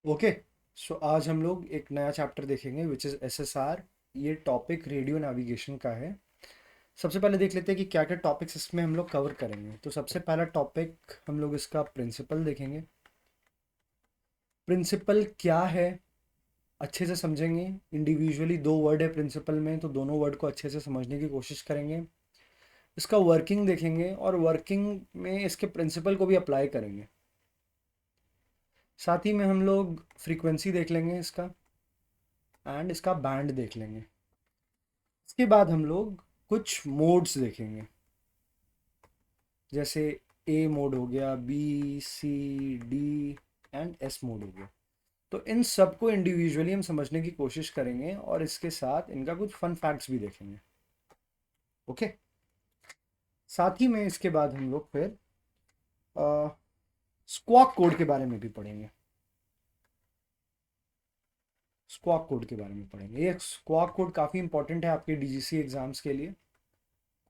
Okay. सो आज हम लोग एक नया चैप्टर देखेंगे विच इज़ एसएसआर। ये टॉपिक रेडियो नेविगेशन का है। सबसे पहले देख लेते हैं कि क्या क्या टॉपिक्स इसमें हम लोग कवर करेंगे। तो सबसे पहला टॉपिक हम लोग इसका प्रिंसिपल देखेंगे। प्रिंसिपल क्या है अच्छे से समझेंगे। इंडिविजुअली दो वर्ड है प्रिंसिपल में, तो दोनों वर्ड को अच्छे से समझने की कोशिश करेंगे। इसका वर्किंग देखेंगे और वर्किंग में इसके प्रिंसिपल को भी अप्लाई करेंगे। साथ ही में हम लोग फ्रीक्वेंसी देख लेंगे इसका, एंड इसका बैंड देख लेंगे। इसके बाद हम लोग कुछ मोड्स देखेंगे, जैसे ए मोड हो गया, B C D and S mode हो गया। तो इन सब को इंडिविजुअली हम समझने की कोशिश करेंगे और इसके साथ इनका कुछ फन फैक्ट्स भी देखेंगे। ओके। साथ ही में इसके बाद हम लोग फिर स्क्वाक कोड के बारे में भी पढ़ेंगे। स्क्वाक कोड के बारे में पढ़ेंगे। ये स्क्वाक कोड काफ़ी इंपॉर्टेंट है आपके डीजीसी एग्जाम्स के लिए।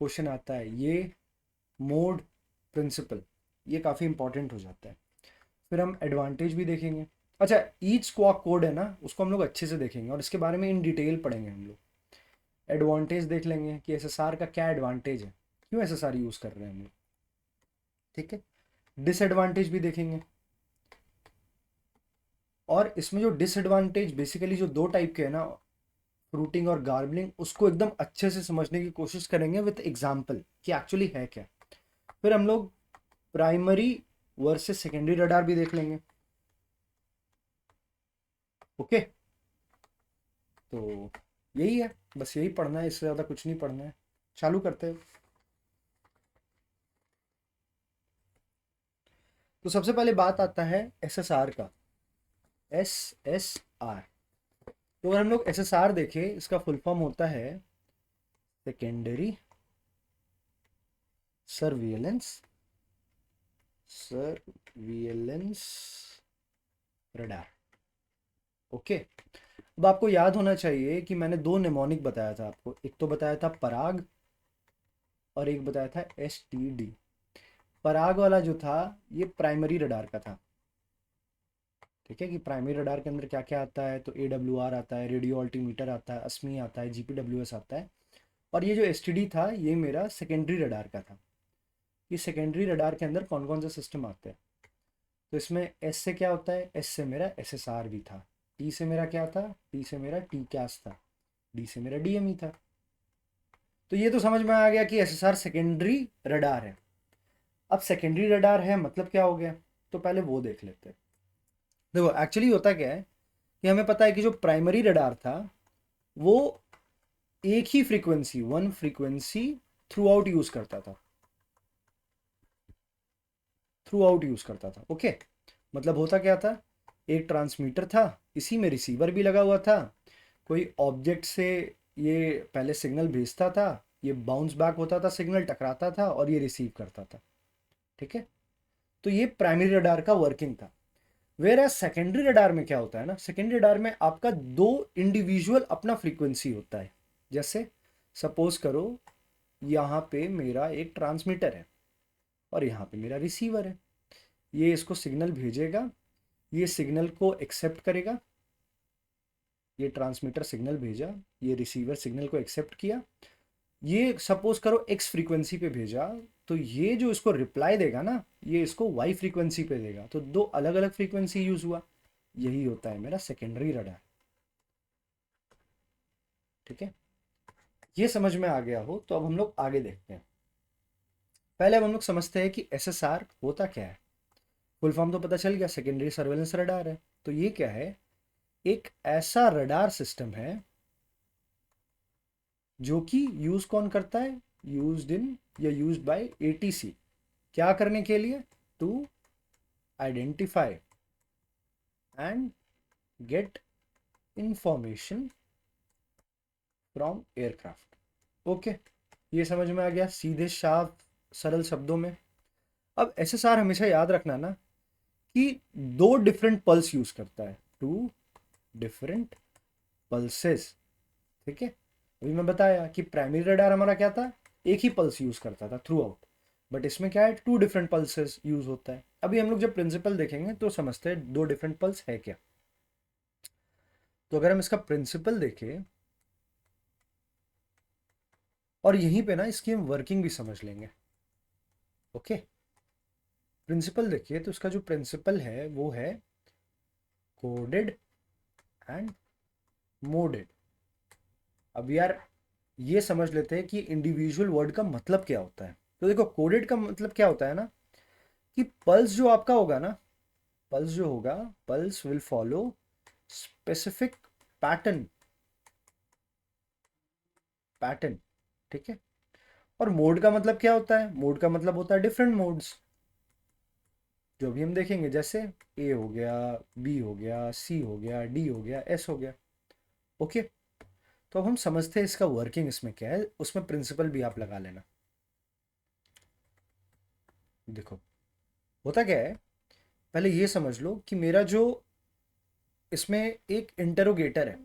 क्वेश्चन आता है ये मोड प्रिंसिपल, ये काफ़ी इंपॉर्टेंट हो जाता है। फिर हम एडवांटेज भी देखेंगे। अच्छा, ईच स्क्वाक कोड है ना, उसको हम लोग अच्छे से देखेंगे और इसके बारे में इन डिटेल पढ़ेंगे हम लोग। एडवांटेज देख लेंगे कि एसएसआर का क्या एडवांटेज है, क्यों एसएसआर यूज़ कर रहे हैं हम लोग। ठीक है। डिसएडवांटेज भी देखेंगे। और इसमें जो डिसएडवांटेज बेसिकली जो दो टाइप के है ना, फ्रूटिंग और गार्बलिंग, उसको एकदम अच्छे से समझने की कोशिश करेंगे विथ एग्जाम्पल कि एक्चुअली है क्या। फिर हम लोग प्राइमरी वर्सेस सेकेंडरी रडार भी देख लेंगे। ओके। तो यही है, बस यही पढ़ना है, इससे ज़्यादा कुछ नहीं पढ़ना है। चालू करते हैं। तो सबसे पहले बात आता है एसएसआर का। एसएसआर, तो अगर हम लोग एसएसआर देखें, इसका फुल फॉर्म होता है secondary surveillance surveillance radar. Okay. अब आपको याद होना चाहिए कि मैंने दो नेमोनिक बताया था आपको, एक तो बताया था पराग और एक बताया था एसटीडी। पराग वाला जो था ये प्राइमरी रडार का था। ठीक है, कि प्राइमरी रडार के अंदर क्या क्या आता है, तो AWR आता है, रेडियो अल्टीमीटर आता है, अस्मी आता है, GPWS आता है। और ये जो एसटीडी था ये मेरा सेकेंडरी रडार का था। कि सेकेंडरी रडार के अंदर कौन कौन से सिस्टम आते हैं। तो इसमें एस से क्या होता है, एस से मेरा एसएसआर भी था। टी से मेरा क्या था, टी से मेरा टी कैस था। डी से मेरा डीएमई था। तो ये तो समझ में आ गया कि एसएसआर सेकेंडरी रडार है। अब सेकेंडरी रडार है मतलब क्या हो गया, तो पहले वो देख लेते हैं। देखो एक्चुअली होता क्या है कि हमें पता है कि जो प्राइमरी रडार था वो एक ही frequency, one frequency throughout use करता था। थ्रू आउट यूज करता था। ओके। मतलब होता क्या था, एक ट्रांसमीटर था, इसी में रिसीवर भी लगा हुआ था। कोई ऑब्जेक्ट से ये पहले सिग्नल भेजता था, ये बाउंस बैक होता था, सिग्नल टकराता था और ये रिसीव करता था। ठीक है। तो ये प्राइमरी रडार का वर्किंग था। वेयर एज सेकेंडरी रडार में क्या होता है ना, सेकेंडरी रडार में आपका दो इंडिविजुअल अपना फ्रीक्वेंसी होता है। जैसे सपोज करो यहाँ पे मेरा एक ट्रांसमीटर है और यहाँ पे मेरा रिसीवर है। ये इसको सिग्नल भेजेगा, ये सिग्नल को एक्सेप्ट करेगा। ये ट्रांसमीटर सिग्नल भेजा, ये रिसीवर सिग्नल को एक्सेप्ट किया। ये सपोज करो एक्स फ्रीक्वेंसी पे भेजा, तो ये जो इसको रिप्लाई देगा ना, ये इसको वाई फ्रीक्वेंसी पे देगा। तो दो अलग अलग फ्रीक्वेंसी यूज हुआ। यही होता है मेरा सेकेंडरी रडार। ठीक है। ये समझ में आ गया हो तो अब हम लोग आगे देखते हैं। पहले अब हम लोग समझते हैं कि एसएसआर होता क्या है। फुल फॉर्म तो पता चल गया, सेकेंडरी सर्वेलेंस रडार है। तो ये क्या है, एक ऐसा रडार सिस्टम है जो कि यूज कौन करता है, यूज्ड इन या यूज्ड बाय एटीसी। क्या करने के लिए, to identify and get information from aircraft. Okay. ये समझ में आ गया सीधे साफ सरल शब्दों में। अब एसएसआर हमेशा याद रखना ना कि दो डिफरेंट पल्स यूज करता है, टू डिफरेंट पल्सेस। ठीक है। अभी मैं बताया कि प्राइमरी रडार हमारा क्या था, एक ही पल्स यूज करता था थ्रू आउट। बट इसमें क्या है, टू डिफरेंट पल्सेस यूज होता है। अभी हम लोग जब प्रिंसिपल देखेंगे तो समझते हैं दो डिफरेंट पल्स है क्या। तो अगर हम इसका प्रिंसिपल देखें और यहीं पे ना इसकी हम वर्किंग भी समझ लेंगे। ओके, प्रिंसिपल देखिए तो इसका जो प्रिंसिपल है वो है कोडेड एंड मोडेड। अब यार ये समझ लेते हैं कि इंडिविजुअल वर्ड का मतलब क्या होता है। तो देखो कोडेड का मतलब क्या होता है ना, कि पल्स जो आपका होगा ना, पल्स जो होगा, pulse will follow specific pattern, pattern. ठीक है। और मोड का मतलब क्या होता है, मोड का मतलब होता है डिफरेंट मोड्स, जो भी हम देखेंगे, जैसे ए हो गया, बी हो गया, सी हो गया, डी हो गया, एस हो गया। ओके, तो अब हम समझते हैं इसका वर्किंग इसमें क्या है, उसमें प्रिंसिपल भी आप लगा लेना। देखो होता क्या है, पहले ये समझ लो कि मेरा जो इसमें एक इंटेरोगेटर है।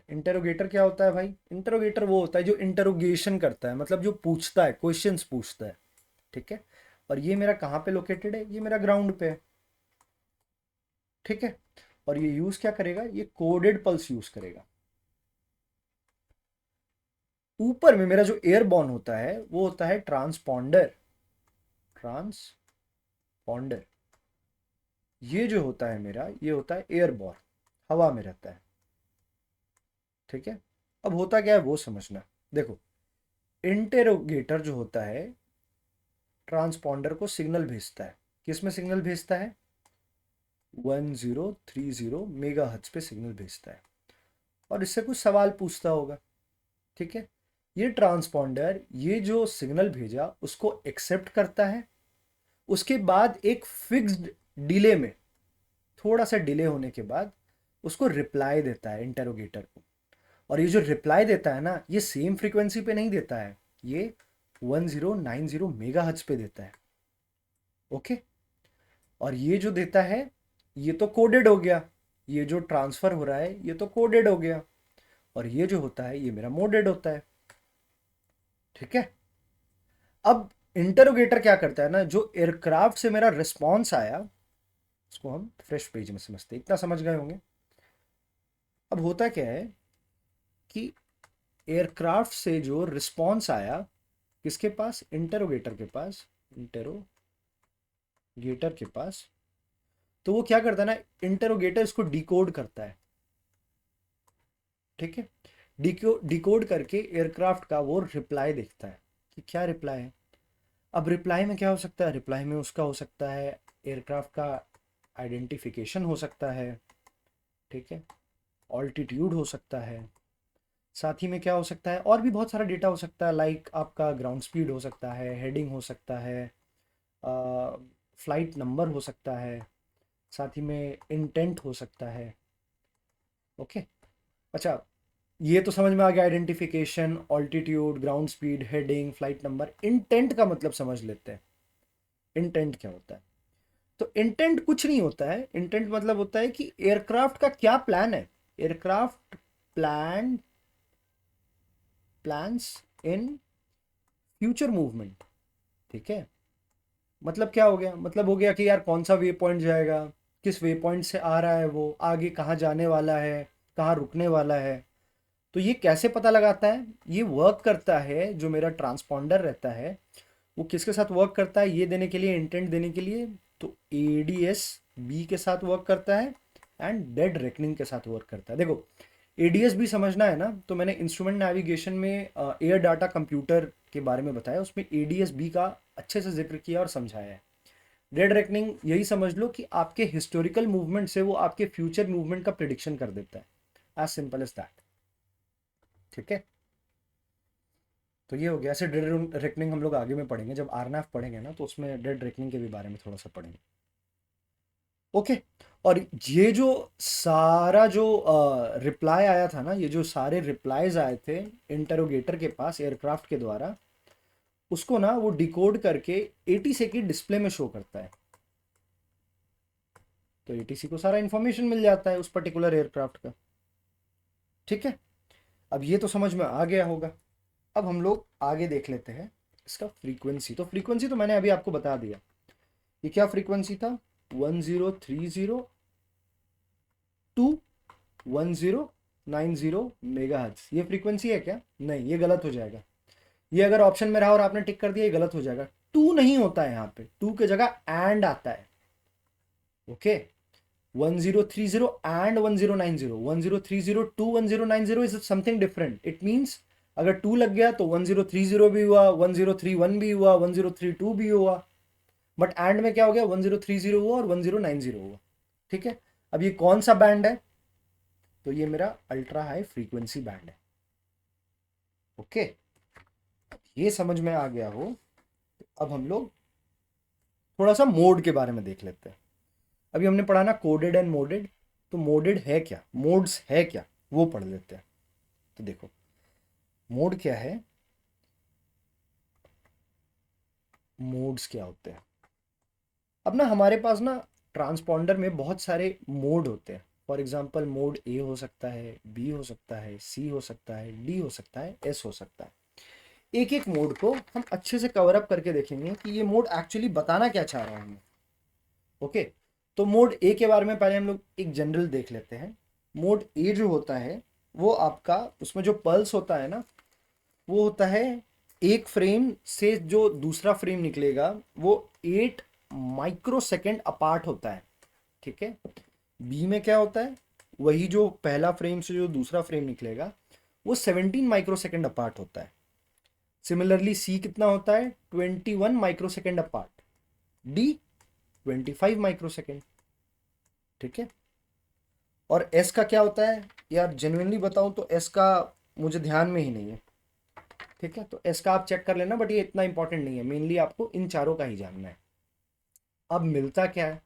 इंटेरोगेटर क्या होता है भाई, इंटेरोगेटर वो होता है जो इंटेरोगेशन करता है, मतलब जो पूछता है, क्वेश्चंस पूछता है। ठीक है। और ये मेरा कहाँ पे लोकेटेड है, ये मेरा ग्राउंड पे है। ठीक है। और ये यूज क्या करेगा, ये कोडेड पल्स यूज करेगा। ऊपर में मेरा जो एयरबॉर्न होता है वो होता है ट्रांसपॉन्डर, ट्रांसपॉन्डर। ये जो होता है मेरा, ये होता है एयरबॉर्न, हवा में रहता है। ठीक है। अब होता क्या है वो समझना। देखो इंटेरोगेटर जो होता है ट्रांसपॉन्डर को सिग्नल भेजता है, किस में सिग्नल भेजता है, 1030 मेगा हर्ट्ज पे सिग्नल भेजता है, और इससे कुछ सवाल पूछता होगा। ठीक है। ये ट्रांसपॉन्डर ये जो सिग्नल भेजा उसको एक्सेप्ट करता है, उसके बाद एक फिक्स्ड डिले में, थोड़ा सा डिले होने के बाद उसको रिप्लाई देता है इंटेरोगेटर को। और ये जो रिप्लाई देता है ना, ये सेम फ्रीक्वेंसी पे नहीं देता है, ये 1090 मेगा हर्ट्ज पे देता है। ओके। और ये जो देता है ये तो कोडेड हो गया, ये जो ट्रांसफर हो रहा है ये तो कोडेड हो गया, और ये जो होता है ये मेरा मोडेड होता है। ठीक है। अब इंटरोगेटर क्या करता है ना, जो एयरक्राफ्ट से मेरा रिस्पॉन्स आया, इसको हम फ्रेश पेज में समझते हैं, इतना समझ गए होंगे। अब होता क्या है कि एयरक्राफ्ट से जो रिस्पॉन्स आया किसके पास, इंटरोगेटर के पास, इंटरोगेटर के पास, तो वो क्या करता है ना, इंटरोगेटर इसको डिकोड करता है। ठीक है। डिकोड करके एयरक्राफ्ट का वो रिप्लाई देखता है कि क्या रिप्लाई है। अब रिप्लाई में क्या हो सकता है, रिप्लाई में उसका हो सकता है एयरक्राफ्ट का आइडेंटिफिकेशन हो सकता है। ठीक है। ऑल्टीट्यूड हो सकता है, साथ ही में क्या हो सकता है, और भी बहुत सारा डेटा हो सकता है, लाइक आपका ग्राउंड स्पीड हो सकता है, हेडिंग हो सकता है, फ्लाइट नंबर हो सकता है, साथ ही में इंटेंट हो सकता है। ओके। अच्छा, ये तो समझ में आ गया, identification, altitude, ground speed, heading, flight number. Intent का मतलब समझ लेते हैं, इंटेंट क्या होता है। तो इंटेंट कुछ नहीं होता है, इंटेंट मतलब होता है कि एयरक्राफ्ट का क्या प्लान है, aircraft plan, plans in future movement. ठीक है। मतलब क्या हो गया, मतलब हो गया कि यार कौन सा वे पॉइंट जाएगा, किस वे पॉइंट से आ रहा है वो, आगे कहाँ जाने वाला है, कहाँ रुकने वाला है। तो ये कैसे पता लगाता है, ये वर्क करता है, जो मेरा ट्रांसपॉन्डर रहता है वो किसके साथ वर्क करता है, ये देने के लिए, इंटेंट देने के लिए, तो एडीएस बी के साथ वर्क करता है एंड डेड रेकनिंग के साथ वर्क करता है। देखो एडीएस भी समझना है ना, तो मैंने इंस्ट्रूमेंट नेविगेशन में एयर डाटा कंप्यूटर के बारे में बताया, उसमें एडीएस बी का अच्छे से जिक्र किया और समझाया है। डेड रेकनिंग यही समझ लो कि आपके हिस्टोरिकल मूवमेंट से वो आपके फ्यूचर मूवमेंट का प्रिडिक्शन कर देता है, एज सिंपल एज दैट। ठीक है। तो ये हो गया। ऐसे डेड रेकनिंग हम लोग आगे में पढ़ेंगे, जब आरएनएफ पढ़ेंगे ना तो उसमें डेड रेकनिंग के भी बारे में थोड़ा सा पढ़ेंगे। ओके। और ये जो सारा जो रिप्लाई आया था ना, ये जो सारे रिप्लाईज आए थे इंटरोगेटर के पास एयरक्राफ्ट के द्वारा, उसको ना वो डिकोड करके एटीसी की डिस्प्ले में शो करता है। तो एटीसी को सारा इंफॉर्मेशन मिल जाता है उस पर्टिकुलर एयरक्राफ्ट का। ठीक है। अब ये तो समझ में आ गया होगा। अब हम लोग आगे देख लेते हैं इसका फ्रीक्वेंसी। तो फ्रीक्वेंसी तो मैंने अभी आपको बता दिया, ये क्या फ्रीक्वेंसी था, 1030 2190 मेगाहर्ट्ज। ये फ्रीक्वेंसी है क्या? नहीं, ये गलत हो जाएगा। ये अगर ऑप्शन में रहा और आपने टिक कर दिया, ये गलत हो जाएगा। टू नहीं होता है यहाँ पे, टू के जगह एंड आता है। Okay, 1030 and 1090, 1030 to 1090 is something different. It means अगर टू लग गया तो 1030 भी हुआ, 1031 भी हुआ, 1032 भी हुआ, बट एंड में क्या हो गया, 1030 हुआ और 1090 हुआ। ठीक है, अब ये कौन सा बैंड है? तो ये मेरा अल्ट्रा हाई फ्रीक्वेंसी बैंड है। ओके, ये समझ में आ गया हो, अब हम लोग थोड़ा सा मोड के बारे में देख लेते हैं। अभी हमने पढ़ा ना कोडेड एंड मोडेड, तो मोडेड है क्या, मोड्स है क्या, वो पढ़ लेते हैं। तो देखो मोड क्या है, मोड्स क्या होते हैं। अब ना हमारे पास ना ट्रांसपॉन्डर में बहुत सारे मोड होते हैं। फॉर एग्जांपल मोड ए हो सकता है, बी हो सकता है, सी हो सकता है, डी हो सकता है, एस हो सकता है। एक एक मोड को हम अच्छे से कवर अप करके देखेंगे कि ये मोड एक्चुअली बताना क्या चाह रहा है हमें। ओके, तो मोड ए के बारे में पहले हम लोग एक जनरल देख लेते हैं। मोड ए जो होता है वो आपका, उसमें जो पल्स होता है ना, वो होता है एक फ्रेम से जो दूसरा फ्रेम निकलेगा वो 8 माइक्रो सेकेंड अपार्ट होता है। ठीक है, बी में क्या होता है, वही जो पहला फ्रेम से जो दूसरा फ्रेम निकलेगा वो 17 माइक्रो सेकेंड अपार्ट होता है। सिमिलरली सी कितना होता है, 21 micro second apart, D 25 micro second. ठीक है, और एस का क्या होता है यार, जेन्युइनली बताऊं तो एस का मुझे ध्यान में ही नहीं है। ठीक है, तो एस का आप चेक कर लेना, बट ये इतना इंपॉर्टेंट नहीं है, मेनली आपको इन चारों का ही जानना है। अब मिलता क्या है,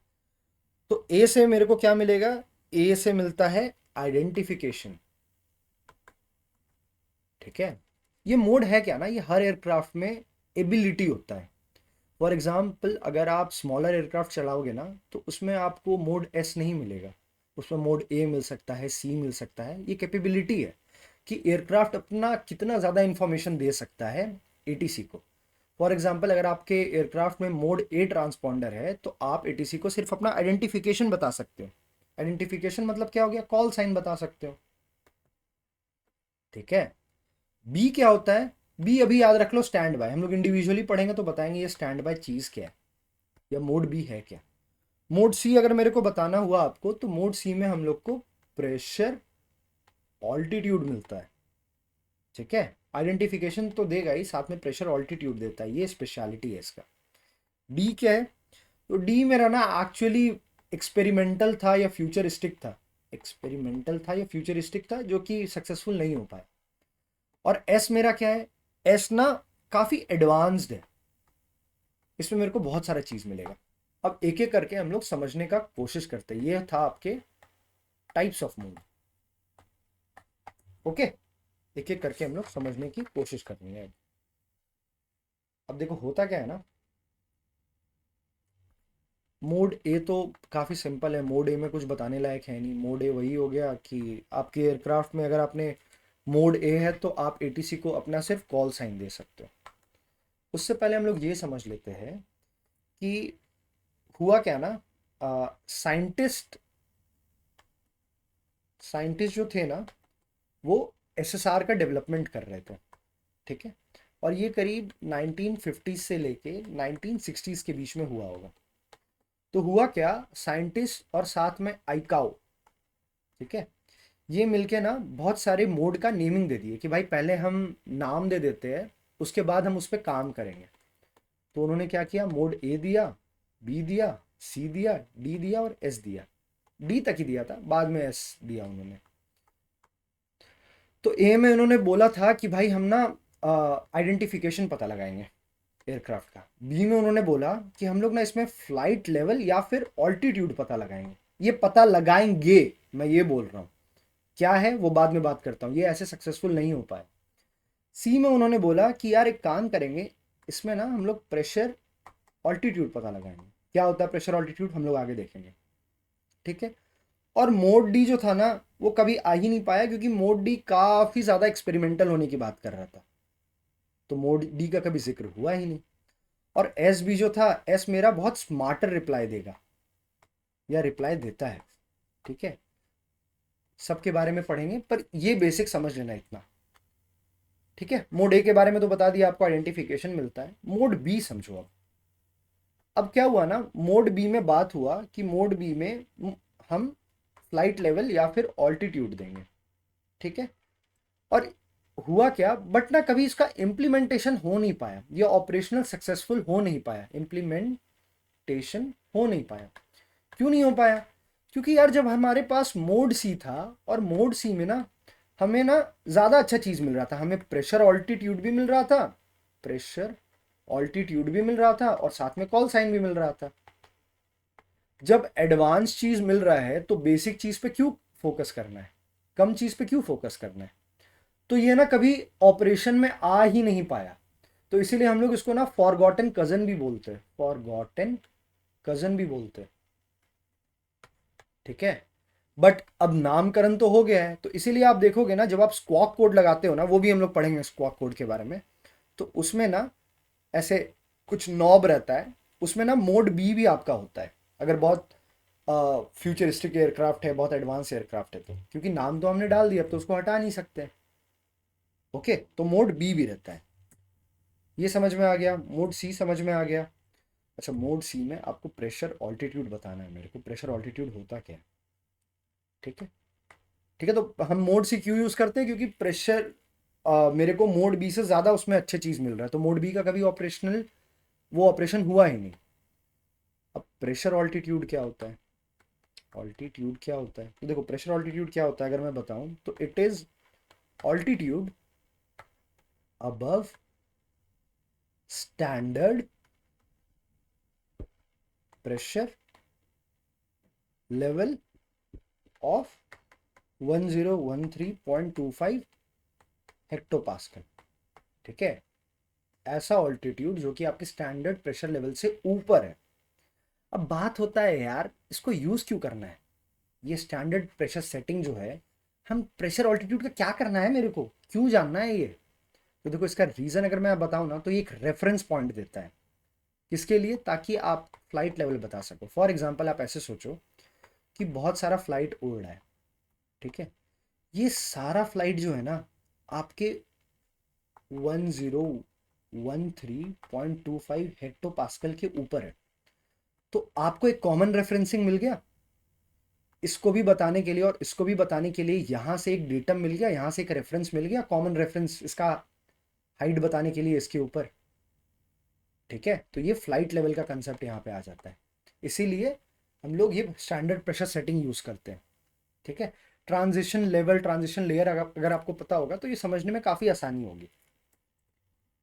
तो ए से मेरे को क्या मिलेगा, ए से मिलता है आइडेंटिफिकेशन। ठीक है, ये मोड है क्या ना, ये हर एयरक्राफ्ट में एबिलिटी होता है। फॉर एग्जाम्पल अगर आप स्मॉलर एयरक्राफ्ट चलाओगे ना तो उसमें आपको मोड एस नहीं मिलेगा, उसमें मोड ए मिल सकता है, सी मिल सकता है। ये कैपेबिलिटी है कि एयरक्राफ्ट अपना कितना ज़्यादा इंफॉर्मेशन दे सकता है एटीसी को। फॉर एग्जाम्पल अगर आपके एयरक्राफ्ट में मोड ए ट्रांसपॉन्डर है तो आप एटीसी को सिर्फ अपना आइडेंटिफिकेशन बता सकते हो। आइडेंटिफिकेशन मतलब क्या हो गया, कॉल साइन बता सकते हो। ठीक है, बी क्या होता है, बी अभी याद रख लो स्टैंड बाय, हम लोग इंडिविजुअली पढ़ेंगे तो बताएंगे ये स्टैंड बाय चीज़ क्या है या मोड बी है क्या। मोड सी अगर मेरे को बताना हुआ आपको, तो मोड सी में हम लोग को प्रेशर ऑल्टीट्यूड मिलता है। ठीक है, आइडेंटिफिकेशन तो देगा ही, साथ में प्रेशर ऑल्टीट्यूड देता है, ये स्पेशलिटी है इसका। डी क्या है, तो डी मेरा ना एक्चुअली एक्सपेरिमेंटल था या फ्यूचरिस्टिक था, एक्सपेरिमेंटल था या फ्यूचरिस्टिक था, जो कि सक्सेसफुल नहीं हो पाया। और एस मेरा क्या है, एस ना काफ़ी एडवांस्ड है, इसमें मेरे को बहुत सारा चीज़ मिलेगा। अब एक एक करके हम लोग समझने का कोशिश करते हैं। ये था आपके टाइप्स ऑफ मोड। ओके, एक एक करके हम लोग समझने की कोशिश करनी है। अब देखो होता क्या है ना, मोड ए तो काफ़ी सिंपल है, मोड ए में कुछ बताने लायक है नहीं। मोड ए वही हो गया कि आपके एयरक्राफ्ट में अगर आपने मोड ए है तो आप एटीसी को अपना सिर्फ कॉल साइन दे सकते हो। उससे पहले हम लोग ये समझ लेते हैं कि हुआ क्या ना, साइंटिस्ट साइंटिस्ट जो थे ना वो एसएसआर का डेवलपमेंट कर रहे थे। ठीक है, और ये करीब 1950 से लेके 1960s के बीच में हुआ होगा। तो हुआ क्या, साइंटिस्ट और साथ में आईकाओ, ठीक है, ये मिलके ना बहुत सारे मोड का नेमिंग दे दिए कि भाई पहले हम नाम दे देते हैं, उसके बाद हम उस पर काम करेंगे। तो उन्होंने क्या किया, मोड ए दिया, बी दिया, सी दिया, डी दिया और एस दिया। डी तक ही दिया था, बाद में एस दिया उन्होंने। तो ए में उन्होंने बोला था कि भाई हम ना आइडेंटिफिकेशन पता लगाएंगे एयरक्राफ्ट का। बी में उन्होंने बोला कि हम लोग ना इसमें फ्लाइट लेवल या फिर ऑल्टीट्यूड पता लगाएंगे। ये पता लगाएंगे, मैं ये बोल रहा हूँ, क्या है वो बाद में बात करता हूँ, ये ऐसे सक्सेसफुल नहीं हो पाए। सी में उन्होंने बोला कि यार एक काम करेंगे, इसमें ना हम लोग प्रेशर ऑल्टीट्यूड पता लगाएंगे। क्या होता है प्रेशर ऑल्टीट्यूड, हम लोग आगे देखेंगे। ठीक है, और मोड डी जो था ना वो कभी आ ही नहीं पाया, क्योंकि मोड डी काफ़ी ज़्यादा एक्सपेरिमेंटल होने की बात कर रहा था, तो मोड डी का कभी जिक्र हुआ ही नहीं। और एस भी जो था, एस मेरा बहुत स्मार्टर रिप्लाई देगा या रिप्लाई देता है। ठीक है, सबके बारे में पढ़ेंगे, पर ये बेसिक समझ लेना इतना, ठीक है। मोड ए के बारे में तो बता दिया आपको, आइडेंटिफिकेशन मिलता है। मोड बी समझो। अब क्या हुआ ना, मोड बी में बात हुआ कि मोड बी में हम फ्लाइट लेवल या फिर ऑल्टीट्यूड देंगे, ठीक है। और हुआ क्या, बट ना कभी इसका इम्प्लीमेंटेशन हो नहीं पाया, ये ऑपरेशनल सक्सेसफुल हो नहीं पाया, इम्प्लीमेंटेशन हो नहीं पाया। क्यों नहीं हो पाया? क्योंकि यार जब हमारे पास मोड सी था, और मोड सी में ना हमें ना ज़्यादा अच्छा चीज़ मिल रहा था, हमें प्रेशर ऑल्टीट्यूड भी मिल रहा था, प्रेशर ऑल्टीट्यूड भी मिल रहा था, और साथ में कॉल साइन भी मिल रहा था। जब एडवांस चीज़ मिल रहा है तो बेसिक चीज़ पे क्यों फोकस करना है, कम चीज़ पे क्यों फोकस करना है? तो ये ना कभी ऑपरेशन में आ ही नहीं पाया। तो इसीलिए हम लोग इसको ना फॉरगॉटन कजन भी बोलते हैं, फॉरगॉटन कजन भी बोलते हैं, ठीक है। बट अब नामकरण तो हो गया है, तो इसीलिए आप देखोगे ना जब आप स्क्वॉक कोड लगाते हो ना, वो भी हम लोग पढ़ेंगे स्क्वॉक कोड के बारे में, तो उसमें ना ऐसे कुछ नॉब रहता है, उसमें ना मोड बी भी आपका होता है, अगर बहुत फ्यूचरिस्टिक एयरक्राफ्ट है, बहुत एडवांस एयरक्राफ्ट है तो, क्योंकि नाम तो हमने डाल दिया, अब तो उसको हटा नहीं सकते। ओके, तो मोड बी भी रहता है। ये समझ में आ गया, मोड सी समझ में आ गया। अच्छा, मोड सी में आपको प्रेशर ऑल्टीट्यूड बताना है मेरे को, प्रेशर ऑल्टीट्यूड होता क्या है, ठीक है। ठीक है, तो हम मोड सी क्यों यूज़ करते हैं, क्योंकि प्रेशर मेरे को मोड बी से ज़्यादा उसमें अच्छे चीज़ मिल रहा है, तो मोड बी का कभी ऑपरेशनल वो ऑपरेशन हुआ ही नहीं। अब प्रेशर ऑल्टीट्यूड क्या होता है, ऑल्टीट्यूड क्या होता है, तो देखो प्रेशर ऑल्टीट्यूड क्या होता है अगर मैं बताऊं तो, it is altitude above standard pressure level of 1013.25 hectopascal, ठीक है। ऐसा ऑल्टीट्यूड जो कि आपके स्टैंडर्ड प्रेशर लेवल से ऊपर है। अब बात होता है यार इसको यूज़ क्यों करना है, ये स्टैंडर्ड प्रेशर सेटिंग जो है, हम प्रेशर ऑल्टीट्यूड का क्या करना है, मेरे को क्यों जानना है ये? तो देखो इसका रीज़न अगर मैं बताऊँ ना, तो ये एक रेफरेंस पॉइंट देता है, किसके लिए, ताकि आप फ्लाइट लेवल बता सको। फॉर एग्जांपल आप ऐसे सोचो कि बहुत सारा फ्लाइट उड़ रहा है, ठीक है। ये सारा फ्लाइट जो है ना आपके 1013.25 हेक्टो पास्कल के ऊपर है, तो आपको एक कॉमन रेफरेंसिंग मिल गया इसको भी बताने के लिए, और इसको भी बताने के लिए यहाँ से एक डेटम मिल गया, यहाँ से एक रेफरेंस मिल गया, कॉमन रेफरेंस इसका हाइट बताने के लिए इसके ऊपर, ठीक है। तो ये फ्लाइट लेवल का कंसेप्ट यहाँ पे आ जाता है, इसीलिए हम लोग ये स्टैंडर्ड प्रेशर सेटिंग यूज़ करते हैं, ठीक है। ट्रांजिशन लेवल, ट्रांजिशन लेयर अगर आपको पता होगा तो ये समझने में काफ़ी आसानी होगी।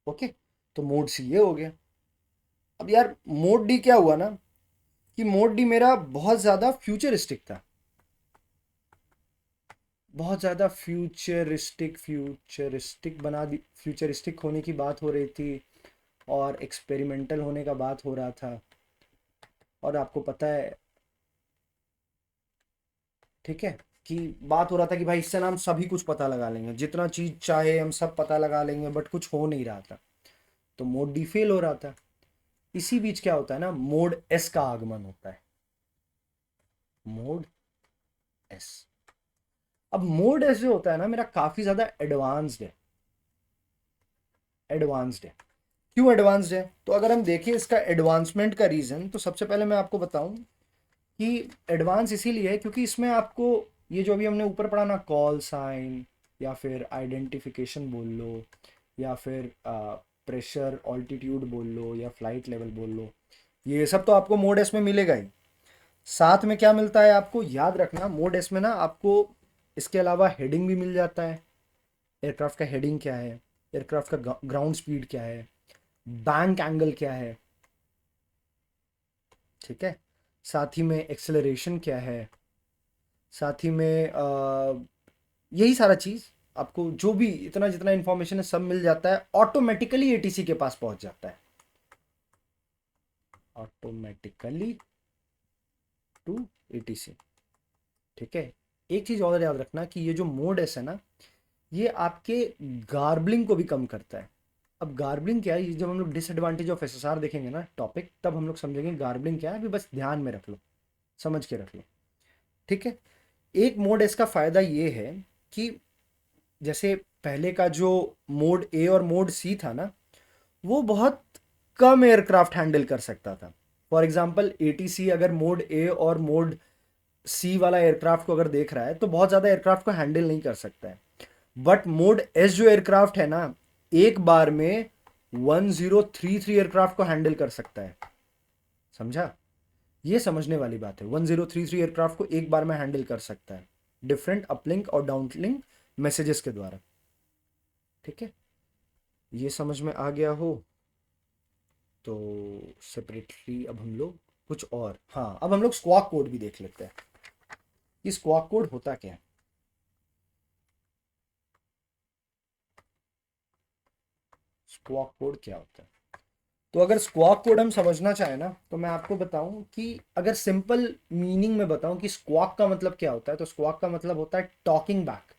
ओके, तो मोड सी ये हो गया। अब यार मोड डी क्या हुआ ना, कि मोड डी मेरा बहुत ज़्यादा फ्यूचरिस्टिक था, बहुत ज़्यादा फ्यूचरिस्टिक बना दी, फ्यूचरिस्टिक होने की बात हो रही थी, और एक्सपेरिमेंटल होने का बात हो रहा था। और आपको पता है, ठीक है, कि बात हो रहा था कि भाई इससे ना हम सभी कुछ पता लगा लेंगे, जितना चीज़ चाहे हम सब पता लगा लेंगे, बट कुछ हो नहीं रहा था, तो मोड डी फेल हो रहा था। इसी बीच क्या होता है ना, मोड एस का आगमन होता है, मोड एस। अब मोड एस जो होता है ना मेरा काफ़ी ज़्यादा एडवांस्ड है, एडवांस्ड है। क्यों एडवांस्ड है, तो अगर हम देखें इसका एडवांसमेंट का रीज़न, तो सबसे पहले मैं आपको बताऊं कि एडवांस इसीलिए है क्योंकि इसमें आपको ये जो अभी हमने ऊपर पढ़ा ना, कॉल साइन या फिर आइडेंटिफिकेशन बोल लो, या फिर प्रेशर ऑल्टीट्यूड बोल लो, या फ्लाइट लेवल बोल लो, ये सब तो आपको मोड एस में मिलेगा ही। साथ में क्या मिलता है आपको याद रखना, मोड एस में ना आपको इसके अलावा हेडिंग भी मिल जाता है, एयरक्राफ्ट का हेडिंग क्या है, एयरक्राफ्ट का ग्राउंड स्पीड क्या है, बैंक एंगल क्या है, ठीक है। साथ ही में एक्सेलरेशन क्या है, साथ ही में यही सारा चीज़ आपको जो भी इतना जितना इन्फॉर्मेशन है सब मिल जाता है, ऑटोमेटिकली एटीसी के पास पहुंच जाता है, ऑटोमेटिकली टू एटीसी, ठीक है। एक चीज़ और याद रखना कि ये जो मोड एस है ना, ये आपके गार्बलिंग को भी कम करता है। अब गार्बलिंग क्या है, ये जब हम लोग डिसएडवांटेज ऑफ एसएसआर देखेंगे ना टॉपिक, तब हम लोग समझेंगे गार्बलिंग क्या है, अभी बस ध्यान में रख लो, समझ के रख लो, ठीक है। एक मोड इसका फ़ायदा ये है कि जैसे पहले का जो मोड ए और मोड सी था ना, वो बहुत कम एयरक्राफ्ट हैंडल कर सकता था। फॉर एग्जांपल एटीसी अगर मोड ए और मोड सी वाला एयरक्राफ्ट को अगर देख रहा है तो बहुत ज़्यादा एयरक्राफ्ट को हैंडल नहीं कर सकता है। बट मोड एस जो एयरक्राफ्ट है ना, एक बार में 1033 एयरक्राफ्ट को हैंडल कर सकता है। समझा? ये समझने वाली बात है। 1033 एयरक्राफ्ट को एक बार में हैंडल कर सकता है, डिफरेंट अपलिंक और डाउनलिंक मैसेजेस के द्वारा। ठीक है, ये समझ में आ गया हो तो सेपरेटली अब हम लोग कुछ और, हाँ, अब हम लोग स्क्वाक कोड भी देख लेते हैं कि स्क्वाक कोड होता क्या है। स्क्वाक कोड क्या होता है? तो अगर स्क्वाक कोड हम समझना चाहें ना, तो मैं आपको बताऊं कि अगर सिंपल मीनिंग में बताऊं कि स्क्वाक का मतलब क्या होता है, तो स्क्वाक का मतलब होता है टॉकिंग बैक।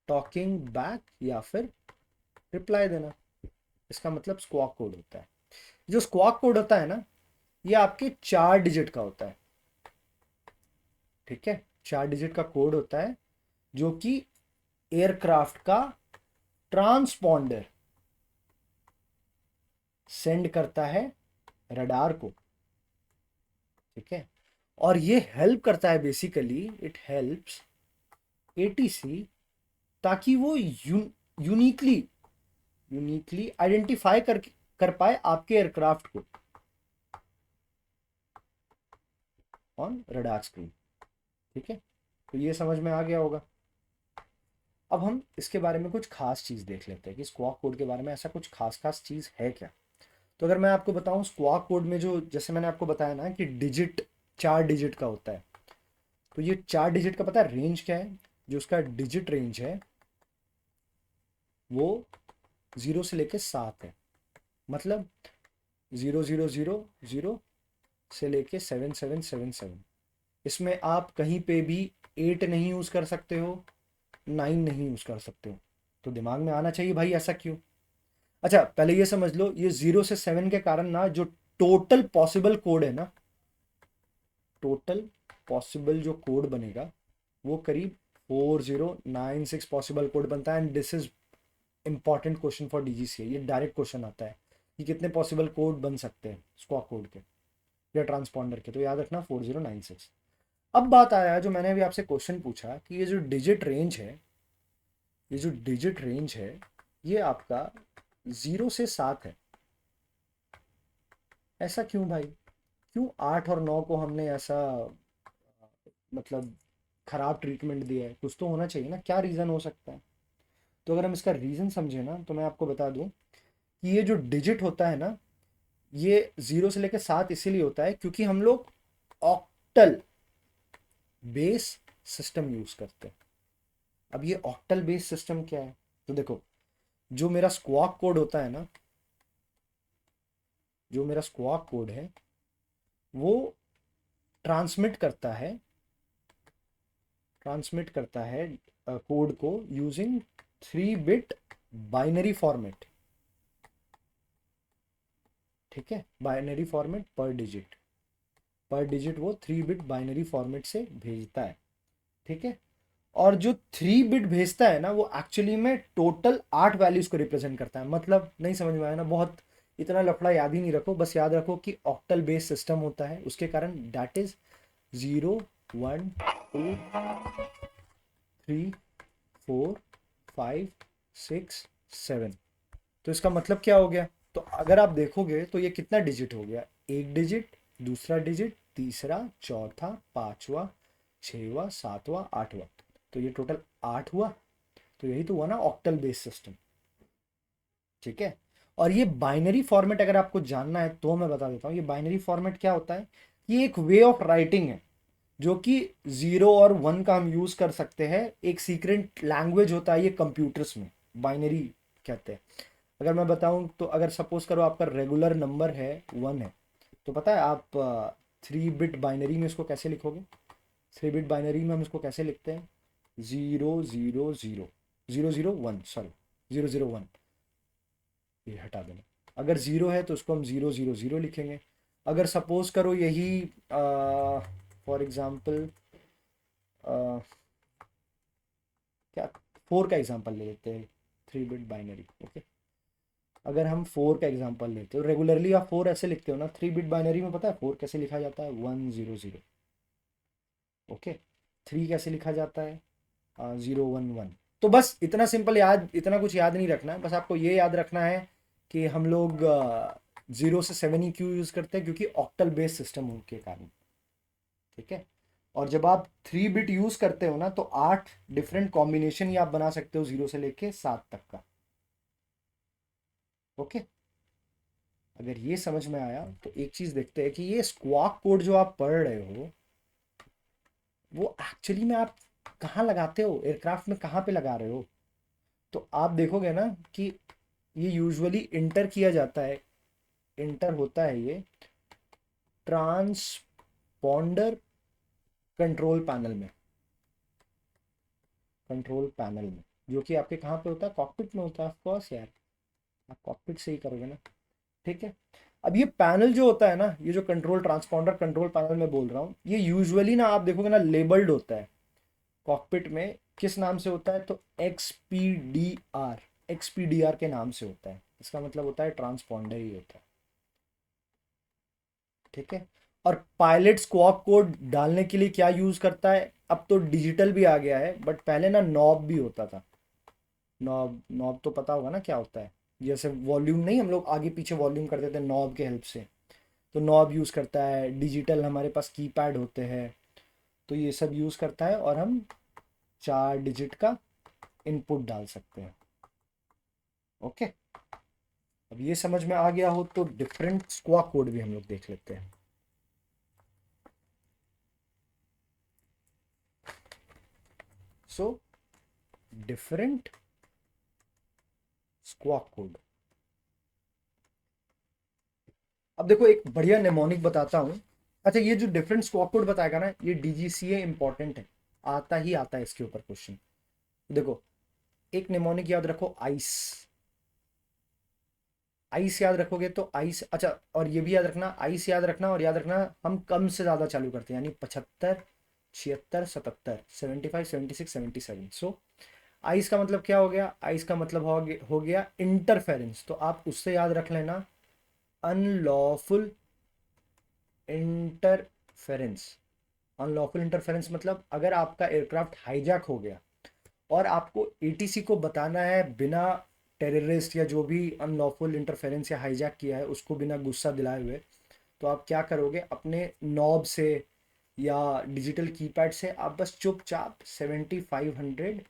टॉकिंग बैक या फिर रिप्लाई देना, इसका मतलब स्क्वाक कोड होता है। जो स्क्वाक कोड होता है ना, ये आपके 4 डिजिट का होता है। ठीक है, 4 डिजिट का कोड होता है जो कि एयरक्राफ्ट का ट्रांसपॉन्डर सेंड करता है रडार को। ठीक है, और ये हेल्प करता है, बेसिकली इट हेल्प्स एटीसी ताकि वो यूनिकली यूनिकली आइडेंटिफाई कर पाए आपके एयरक्राफ्ट को ऑन रडार स्क्रीन। ठीक है, तो ये समझ में आ गया होगा। अब हम इसके बारे में कुछ खास चीज़ देख लेते हैं कि स्क्वाक कोड के बारे में ऐसा कुछ खास खास चीज़ है क्या। तो अगर मैं आपको बताऊं स्क्वाक कोड में जो, जैसे मैंने आपको बताया ना कि डिजिट 4 डिजिट का होता है, तो ये 4 डिजिट का पता है रेंज क्या है? जो उसका डिजिट रेंज है वो 0 से लेके 7 है। मतलब 0000 से लेके 7777। इसमें आप कहीं पे भी 8 नहीं यूज़ कर सकते हो, 9 नहीं यूज़ कर सकते हो। तो दिमाग में आना चाहिए भाई ऐसा क्यों। अच्छा, पहले ये समझ लो, ये 0 से 7 के कारण ना जो टोटल पॉसिबल कोड है ना, टोटल पॉसिबल जो कोड बनेगा वो करीब 4096 पॉसिबल कोड बनता है। And this is important question for DGC. ये डायरेक्ट क्वेश्चन आता है कि कितने पॉसिबल कोड बन सकते हैं स्क्वाक कोड के या ट्रांसपॉन्डर के, तो याद रखना 4096। अब बात आया जो मैंने अभी आपसे क्वेश्चन पूछा कि ये जो डिजिट रेंज है, ये जो डिजिट रेंज है ये आपका 0 से 7 है। ऐसा क्यों भाई? क्यों 8 और 9 को हमने ऐसा मतलब खराब ट्रीटमेंट दिया है? कुछ तो होना चाहिए ना, क्या रीज़न हो सकता है? तो अगर हम इसका रीज़न समझे ना, तो मैं आपको बता दूं कि ये जो डिजिट होता है ना, ये 0 से लेकर 7 इसीलिए होता है क्योंकि हम लोग ऑक्टल बेस सिस्टम यूज करते हैं। अब ये ऑक्टल बेस सिस्टम क्या है? तो देखो, जो मेरा स्क्वाक कोड होता है ना, जो मेरा स्क्वाक कोड है वो ट्रांसमिट करता है, ट्रांसमिट करता है कोड को यूजिंग 3 बिट बाइनरी फॉर्मेट। ठीक है, बाइनरी फॉर्मेट पर डिजिट, पर डिजिट वो 3 बिट बाइनरी फॉर्मेट से भेजता है। ठीक है, और जो 3 बिट भेजता है ना, वो एक्चुअली में टोटल 8 वैल्यूज को रिप्रेजेंट करता है। मतलब नहीं समझ में आया ना? बहुत इतना लफड़ा याद ही नहीं रखो, बस याद रखो कि ऑक्टल बेस सिस्टम होता है, उसके कारण दैट इज 0 1 2 3 4 5 6 7। तो इसका मतलब क्या हो गया? तो अगर आप देखोगे तो ये कितना डिजिट हो गया? एक डिजिट, दूसरा डिजिट, तीसरा, चौथा, पांचवा, छवा, सातवां, आठवां। तो ये टोटल 8 हुआ। तो यही तो हुआ ना ऑक्टल बेस सिस्टम। ठीक है, और ये बाइनरी फॉर्मेट अगर आपको जानना है तो मैं बता देता हूँ। ये बाइनरी फॉर्मेट क्या होता है? ये एक वे ऑफ राइटिंग है जो कि 0 और 1 का हम यूज कर सकते हैं। एक सीक्रेट लैंग्वेज होता है ये कंप्यूटर्स में, बाइनरी कहते हैं। अगर मैं बताऊं तो अगर सपोज करो आपका रेगुलर नंबर है 1 है, तो पता है आप 3 बिट बाइनरी में इसको कैसे लिखोगे? 3 बिट बाइनरी में हम इसको कैसे लिखते हैं? 0 0 0 0 0 0 1, सॉरी, 0 0 1, ये हटा देना। अगर 0 है तो उसको हम 0 0 0 लिखेंगे। अगर सपोज करो यही फॉर एग्जांपल क्या, 4 का एग्जांपल ले लेते हैं, 3 बिट बाइनरी। ओके, अगर हम 4 का एग्जांपल लेते हो, रेगुलरली आप 4 ऐसे लिखते हो ना, 3 बिट बाइनरी में पता है 4 कैसे लिखा जाता है, 100। ओके, 3 कैसे लिखा जाता है, 011। तो बस इतना सिंपल याद, इतना कुछ याद नहीं रखना है, बस आपको ये याद रखना है कि हम लोग 0 से 7 ही क्यों यूज़ करते हैं, क्योंकि ऑक्टल बेस्ड सिस्टम के कारण। ठीक है, और जब आप 3 बिट यूज़ करते हो ना, तो 8 डिफरेंट कॉम्बिनेशन ही आप बना सकते हो 0 से लेके 7 तक का। ओके, अगर ये समझ में आया तो एक चीज़ देखते हैं कि ये स्क्वाक कोड जो आप पढ़ रहे हो, वो एक्चुअली में आप कहाँ लगाते हो, एयरक्राफ्ट में कहाँ पे लगा रहे हो। तो आप देखोगे ना कि ये यूजुअली इंटर किया जाता है, इंटर होता है ये ट्रांसपॉन्डर कंट्रोल पैनल में, कंट्रोल पैनल में, जो कि आपके कहाँ पे होता है, कॉकपिट में होता है। ऑफ कोर्स यार, आप कॉकपिट से ही करोगे ना। ठीक है, अब ये पैनल जो होता है ना, ये जो कंट्रोल ट्रांसपॉन्डर कंट्रोल पैनल में बोल रहा हूँ, ये यूजुअली ना आप देखोगे ना लेबल्ड होता है कॉकपिट में। किस नाम से होता है, तो एक्सपीडीआर, एक्सपीडीआर के नाम से होता है। इसका मतलब होता है ट्रांसपॉन्डर ही होता है। ठीक है, और पायलट स्क्वाक कोड डालने के लिए क्या यूज करता है, अब तो डिजिटल भी आ गया है, बट पहले ना नॉब भी होता था। नॉब, नॉब तो पता होगा ना क्या होता है, जैसे वॉल्यूम नहीं, हम लोग आगे पीछे वॉल्यूम करते थे नॉब के हेल्प से, तो नॉब यूज़ करता है। डिजिटल हमारे पास कीपैड होते हैं, तो ये सब यूज़ करता है, और हम 4 डिजिट का इनपुट डाल सकते हैं। ओके, अब ये समझ में आ गया हो तो डिफरेंट स्क्वाक कोड भी हम लोग देख लेते हैं। So different squawk code. अब देखो एक बढ़िया नेमोनिक बताता हूँ। अच्छा, ये जो डिफरेंट स्क्वाक कोड बताएगा ना, ये डीजीसीए इंपॉर्टेंट है, आता ही आता है इसके ऊपर क्वेश्चन। देखो, एक नेमोनिक याद रखो, आइस। आइस याद रखोगे तो आइस, अच्छा, और ये भी याद रखना, आइस याद रखना, और याद रखना हम कम से ज़्यादा चालू करते हैं, यानी 75, 76, 77, 75, 76, 77। सो आइस का मतलब क्या हो गया, आइस का मतलब हो गया इंटरफेरेंस, तो आप उससे याद रख लेना अनलॉफुल इंटरफेरेंस। अनलॉफुल इंटरफेरेंस मतलब अगर आपका एयरक्राफ्ट हाईजैक हो गया और आपको एटीसी को बताना है बिना टेररिस्ट या जो भी अनलॉफुल इंटरफेरेंस या हाईजैक किया है उसको बिना गुस्सा दिलाए हुए, तो आप क्या करोगे, अपने नॉब से या डिजिटल कीपैड से आप बस चुपचाप 7500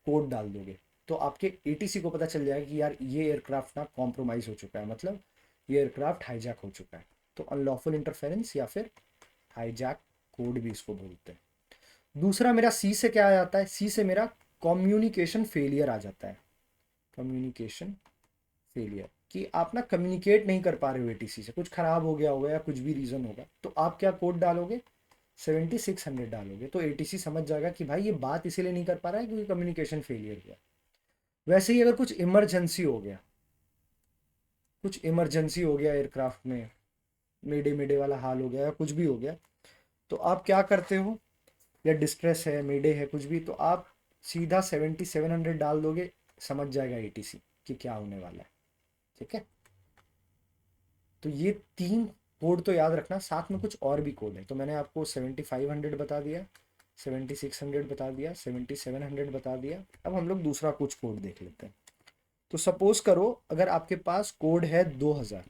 कोड डाल दोगे, तो आपके एटीसी को पता चल जाएगा कि यार ये एयरक्राफ्ट ना कॉम्प्रोमाइज़ हो चुका है, मतलब ये एयरक्राफ्ट हाईजैक हो चुका है। तो अनलॉफुल इंटरफेरेंस या फिर हाईजैक कोड भी इसको बोलते हैं। दूसरा मेरा सी से क्या आ जाता है, सी से मेरा कम्युनिकेशन फेलियर आ जाता है। कम्युनिकेशन फेलियर, कि आप ना कम्युनिकेट नहीं कर पा रहे हो एटीसी से, कुछ खराब हो गया होगा या कुछ भी रीज़न होगा, तो आप क्या कोड डालोगे, 7600 डालोगे, तो एटीसी समझ जाएगा कि भाई ये बात इसीलिए नहीं कर पा रहा है क्योंकि कम्युनिकेशन फेलियर हुआ। वैसे ही अगर कुछ इमरजेंसी हो गया, कुछ इमरजेंसी हो गया एयरक्राफ्ट में, मेडे मेडे वाला हाल हो गया या कुछ भी हो गया, तो आप क्या करते हो, या डिस्ट्रेस है, मेडे है, कुछ भी, तो आप सीधा 7700 डाल दोगे, समझ जाएगा एटीसी कि क्या होने वाला है। ठीक है, तो ये 3 कोड तो याद रखना, साथ में कुछ और भी कोड है, तो मैंने आपको 7500 बता दिया, 7600 बता दिया, 7700 बता दिया। अब हम लोग दूसरा कुछ कोड देख लेते हैं। तो सपोज करो अगर आपके पास कोड है 2000,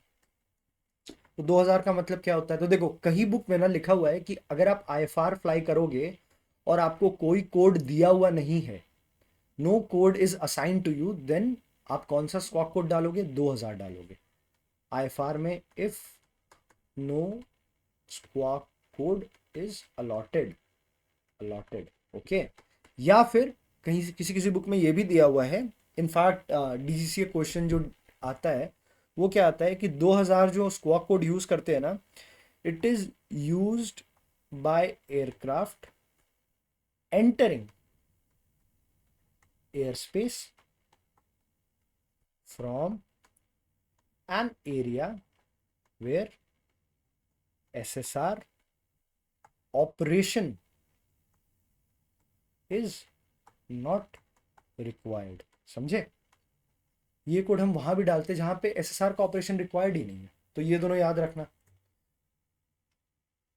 तो 2000 का मतलब क्या होता है, तो देखो कहीं बुक में ना लिखा हुआ है कि अगर आप आईएफआर फ्लाई करोगे और आपको कोई कोड दिया हुआ नहीं है, no code is assign to you, then आप कौन सा स्क्वाड कोड डालोगे, 2000 डालोगे आईएफआर में। If no squawk code is allotted, allotted. Okay, या फिर कहीं किसी किसी बुक में ये भी दिया हुआ है, इनफैक्ट डीजीसीए क्वेश्चन जो आता है वो क्या आता है कि 2000 जो स्क्वाड कोड यूज करते हैं ना, it is used by aircraft entering air space from an area where SSR operation is not required. समझे? ये कोड हम वहां भी डालते हैं जहां पे एसएसआर का ऑपरेशन रिक्वायर्ड ही नहीं है। तो ये दोनों याद रखना।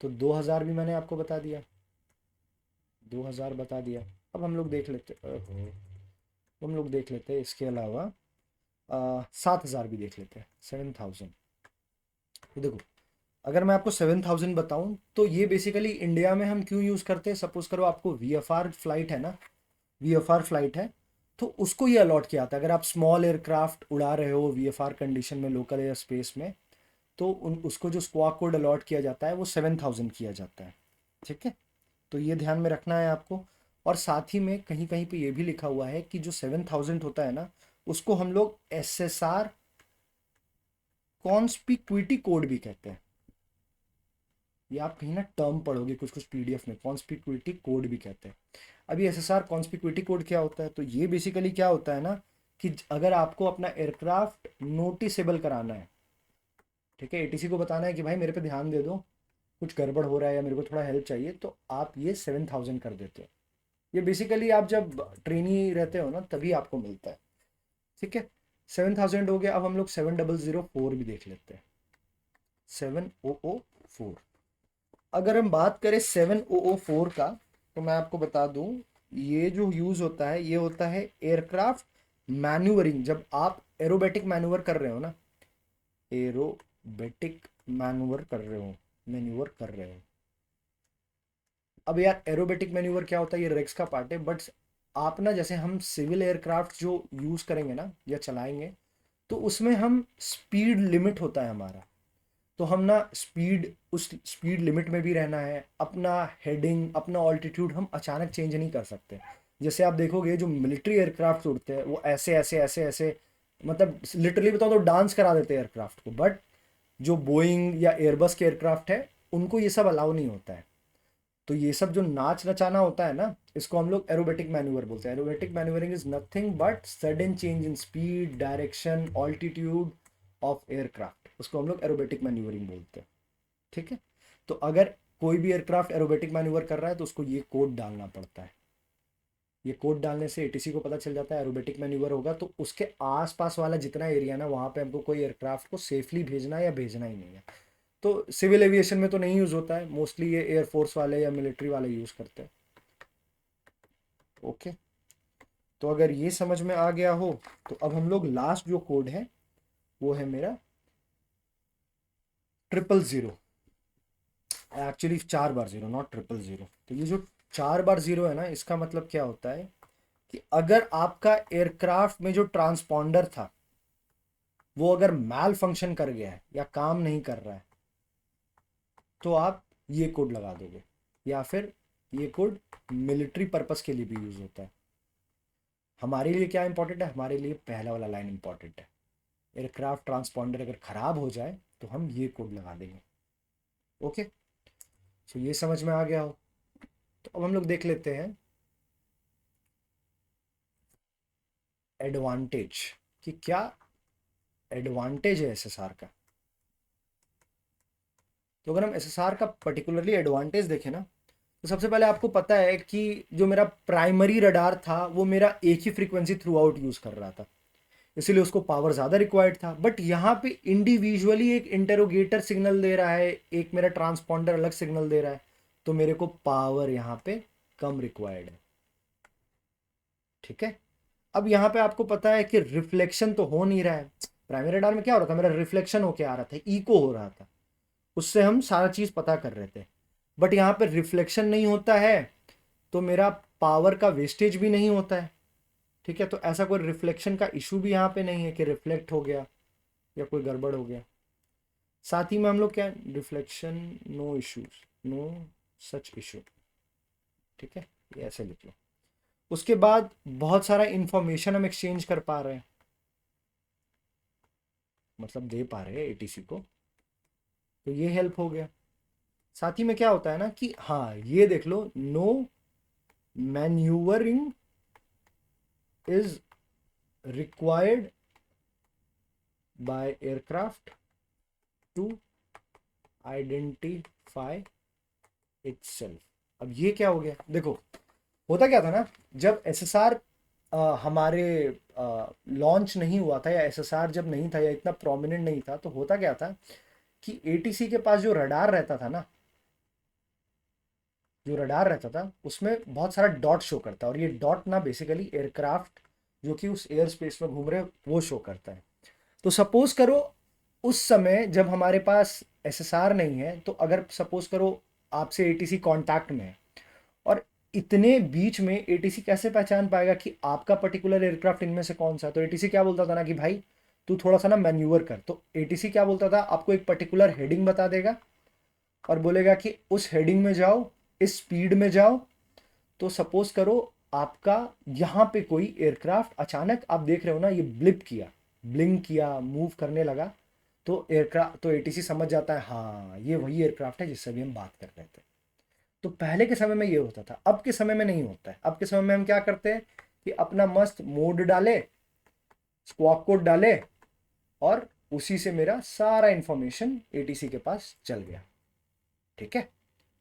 तो 2000 भी मैंने आपको बता दिया, 2000 बता दिया। अब हम लोग देख लेते, हम लोग देख लेते हैं इसके अलावा 7000 भी देख लेते हैं, 7000। तो देखो, अगर मैं आपको 7000 बताऊं तो ये बेसिकली इंडिया में हम क्यों यूज़ करते हैं। सपोज करो आपको वीएफआर फ्लाइट है ना, वीएफआर फ्लाइट है, तो उसको ये अलॉट किया था। अगर आप स्मॉल एयरक्राफ्ट उड़ा रहे हो वीएफआर कंडीशन में लोकल एयर स्पेस में, तो उसको जो स्क्वाड कोड अलॉट किया जाता है वो 7000 किया जाता है। ठीक है, तो ये ध्यान में रखना है आपको। और साथ ही में कहीं कहीं पे ये भी लिखा हुआ है कि जो 7000 होता है ना, उसको हम लोग एसएसआर कॉन्स्पिक्विटी कोड भी कहते हैं। ये आप कहीं ना टर्म पढ़ोगे कुछ कुछ पीडीएफ में, कॉन्स्पिक्विटी कोड भी कहते हैं। अभी एसएसआर कॉन्स्पिक्विटी कोड क्या होता है, तो ये बेसिकली क्या होता है ना, कि अगर आपको अपना एयरक्राफ्ट नोटिसेबल कराना है, ठीक है, एटीसी को बताना है कि भाई मेरे पे ध्यान दे दो, कुछ गड़बड़ हो रहा है या मेरे को थोड़ा हेल्प चाहिए, तो आप ये 7000 कर देते हो। ये बेसिकली आप जब ट्रेनी रहते हो ना तभी आपको मिलता है। ठीक है, 7000 हो गया। अब हम लोग 7004 भी देख लेते हैं, 7004। अगर हम बात करें 7004 का, तो मैं आपको बता दूं, ये जो यूज होता है ये होता है एयरक्राफ्ट मैन्यूवरिंग। जब आप एरोबेटिक मैन्यूवर कर रहे हो ना, एरोबेटिक मैन्यूवर कर रहे हो, मैन्यूवर कर रहे हो। अब यार एरोबेटिक मैन्यूवर क्या होता है, ये रेक्स का पार्ट है, बट आप ना, जैसे हम सिविल एयरक्राफ्ट जो यूज करेंगे ना या चलाएंगे, तो उसमें हम स्पीड लिमिट होता है हमारा, तो हम ना स्पीड, उस स्पीड लिमिट में भी रहना है। अपना हेडिंग, अपना ऑल्टीट्यूड हम अचानक चेंज नहीं कर सकते। जैसे आप देखोगे जो मिलिट्री एयरक्राफ्ट उड़ते हैं वो ऐसे ऐसे ऐसे ऐसे, मतलब लिटरली बताओ तो डांस करा देते हैं एयरक्राफ्ट को। बट जो बोइंग या एयरबस के एयरक्राफ्ट है उनको ये सब अलाउ नहीं होता है। तो ये सब जो नाच नचाना होता है ना, इसको हम लोग एरोबेटिक मैन्यूवर बोलते हैं। Aerobatic manoeuvring is nothing but sudden change in speed, direction, altitude of aircraft, उसको हम लोग एरोबेटिक मैन्यूवरिंग बोलते हैं। ठीक है, तो अगर कोई भी एयरक्राफ्ट एरोबेटिक मैन्यूवर कर रहा है तो उसको ये कोड डालना पड़ता है। ये कोड डालने से एटीसी को पता चल जाता है एरोबेटिक मैन्यूवर होगा, तो उसके आसपास वाला जितना एरिया ना, वहां पे हमको कोई एयरक्राफ्ट को सेफली भेजना है या भेजना ही नहीं है। तो सिविल एविएशन में तो नहीं यूज होता है, मोस्टली ये एयरफोर्स वाले या मिलिट्री वाले यूज करते हैं। ओके, तो अगर ये समझ में आ गया हो, तो अब हम लोग लास्ट जो कोड है वो है मेरा 000। Actually 4 bar 0, not 000। तो ये जो 4 बार 0 है ना, इसका मतलब क्या होता है कि अगर आपका एयरक्राफ्ट में जो ट्रांसपॉन्डर था वो अगर मैल फंक्शन कर गया है या काम नहीं कर रहा है, तो आप ये कोड लगा दोगे। या फिर ये कोड मिलिट्री पर्पस के लिए भी यूज होता है। हमारे लिए क्या इंपॉर्टेंट है, हमारे लिए पहला वाला लाइन इंपॉर्टेंट है। एयरक्राफ्ट ट्रांसपॉन्डर अगर खराब हो जाए तो हम ये कोड लगा देंगे। ओके, सो ये समझ में आ गया हो, तो अब हम लोग देख लेते हैं एडवांटेज, कि क्या एडवांटेज है एसएसआर का। तो अगर हम एसएसआर का पर्टिकुलरली एडवांटेज देखें ना, तो सबसे पहले आपको पता है कि जो मेरा प्राइमरी रडार था वो मेरा एक ही फ्रीक्वेंसी थ्रू आउट यूज कर रहा था, इसीलिए उसको पावर ज़्यादा रिक्वायर्ड था। बट यहाँ पे इंडिविजुअली एक इंटेरोगेटर सिग्नल दे रहा है, एक मेरा ट्रांसपॉन्डर अलग सिग्नल दे रहा है, तो मेरे को पावर यहाँ पे कम रिक्वायर्ड है। ठीक है, अब यहाँ पे आपको पता है कि रिफ्लेक्शन तो हो नहीं रहा है। प्राइमरी रडार में क्या हो रहा था, मेरा रिफ्लेक्शन होके आ रहा था, इको हो रहा था, उससे हम सारा चीज़ पता कर रहे थे। बट यहाँ पे रिफ्लेक्शन नहीं होता है, तो मेरा पावर का वेस्टेज भी नहीं होता है। ठीक है, तो ऐसा कोई रिफ्लेक्शन का इशू भी यहाँ पे नहीं है कि रिफ्लेक्ट हो गया या कोई गड़बड़ हो गया। साथ ही में हम लोग क्या, reflection no issues, no such issue. ठीक है, ये ऐसे लिख लो। उसके बाद बहुत सारा इंफॉर्मेशन हम एक्सचेंज कर पा रहे हैं, मतलब दे पा रहे हैं एटीसी को, तो ये हेल्प हो गया। साथ ही में क्या होता है ना कि हाँ, ये देख लो, no manoeuvring is required by aircraft to identify itself. अब ये क्या हो गया, देखो होता क्या था ना, जब एसएसआर हमारे लॉन्च नहीं हुआ था, या एसएसआर जब नहीं था या इतना प्रोमिनेंट नहीं था, तो होता क्या था कि एटीसी के पास जो रडार रहता था ना, जो रडार रहता था उसमें बहुत सारा डॉट शो करता है, और ये डॉट ना बेसिकली एयरक्राफ्ट जो कि उस एयर स्पेस में घूम रहे हैं वो शो करता है। तो सपोज करो उस समय जब हमारे पास एसएसआर नहीं है, तो अगर सपोज करो आपसे एटीसी कांटेक्ट में है, और इतने बीच में एटीसी कैसे पहचान पाएगा कि आपका पर्टिकुलर एयरक्राफ्ट इनमें से कौन सा। तो एटीसी क्या बोलता था ना कि भाई तू थोड़ा सा ना मैन्यूवर कर, तो एटीसी क्या बोलता था, आपको एक पर्टिकुलर हेडिंग बता देगा और बोलेगा कि उस हेडिंग में जाओ, इस स्पीड में जाओ। तो सपोज करो आपका यहाँ पे कोई एयरक्राफ्ट अचानक आप देख रहे हो ना, ये ब्लिप किया, ब्लिंक किया, मूव करने लगा, तो एयरक्राफ्ट, तो एटीसी समझ जाता है हाँ ये वही एयरक्राफ्ट है जिससे भी हम बात कर रहे थे। तो पहले के समय में ये होता था, अब के समय में नहीं होता है। अब के समय में हम क्या करते हैं कि अपना मस्त मोड डाले, स्क्वाक कोड डाले, और उसी से मेरा सारा इंफॉर्मेशन एटीसी के पास चल गया। ठीक है,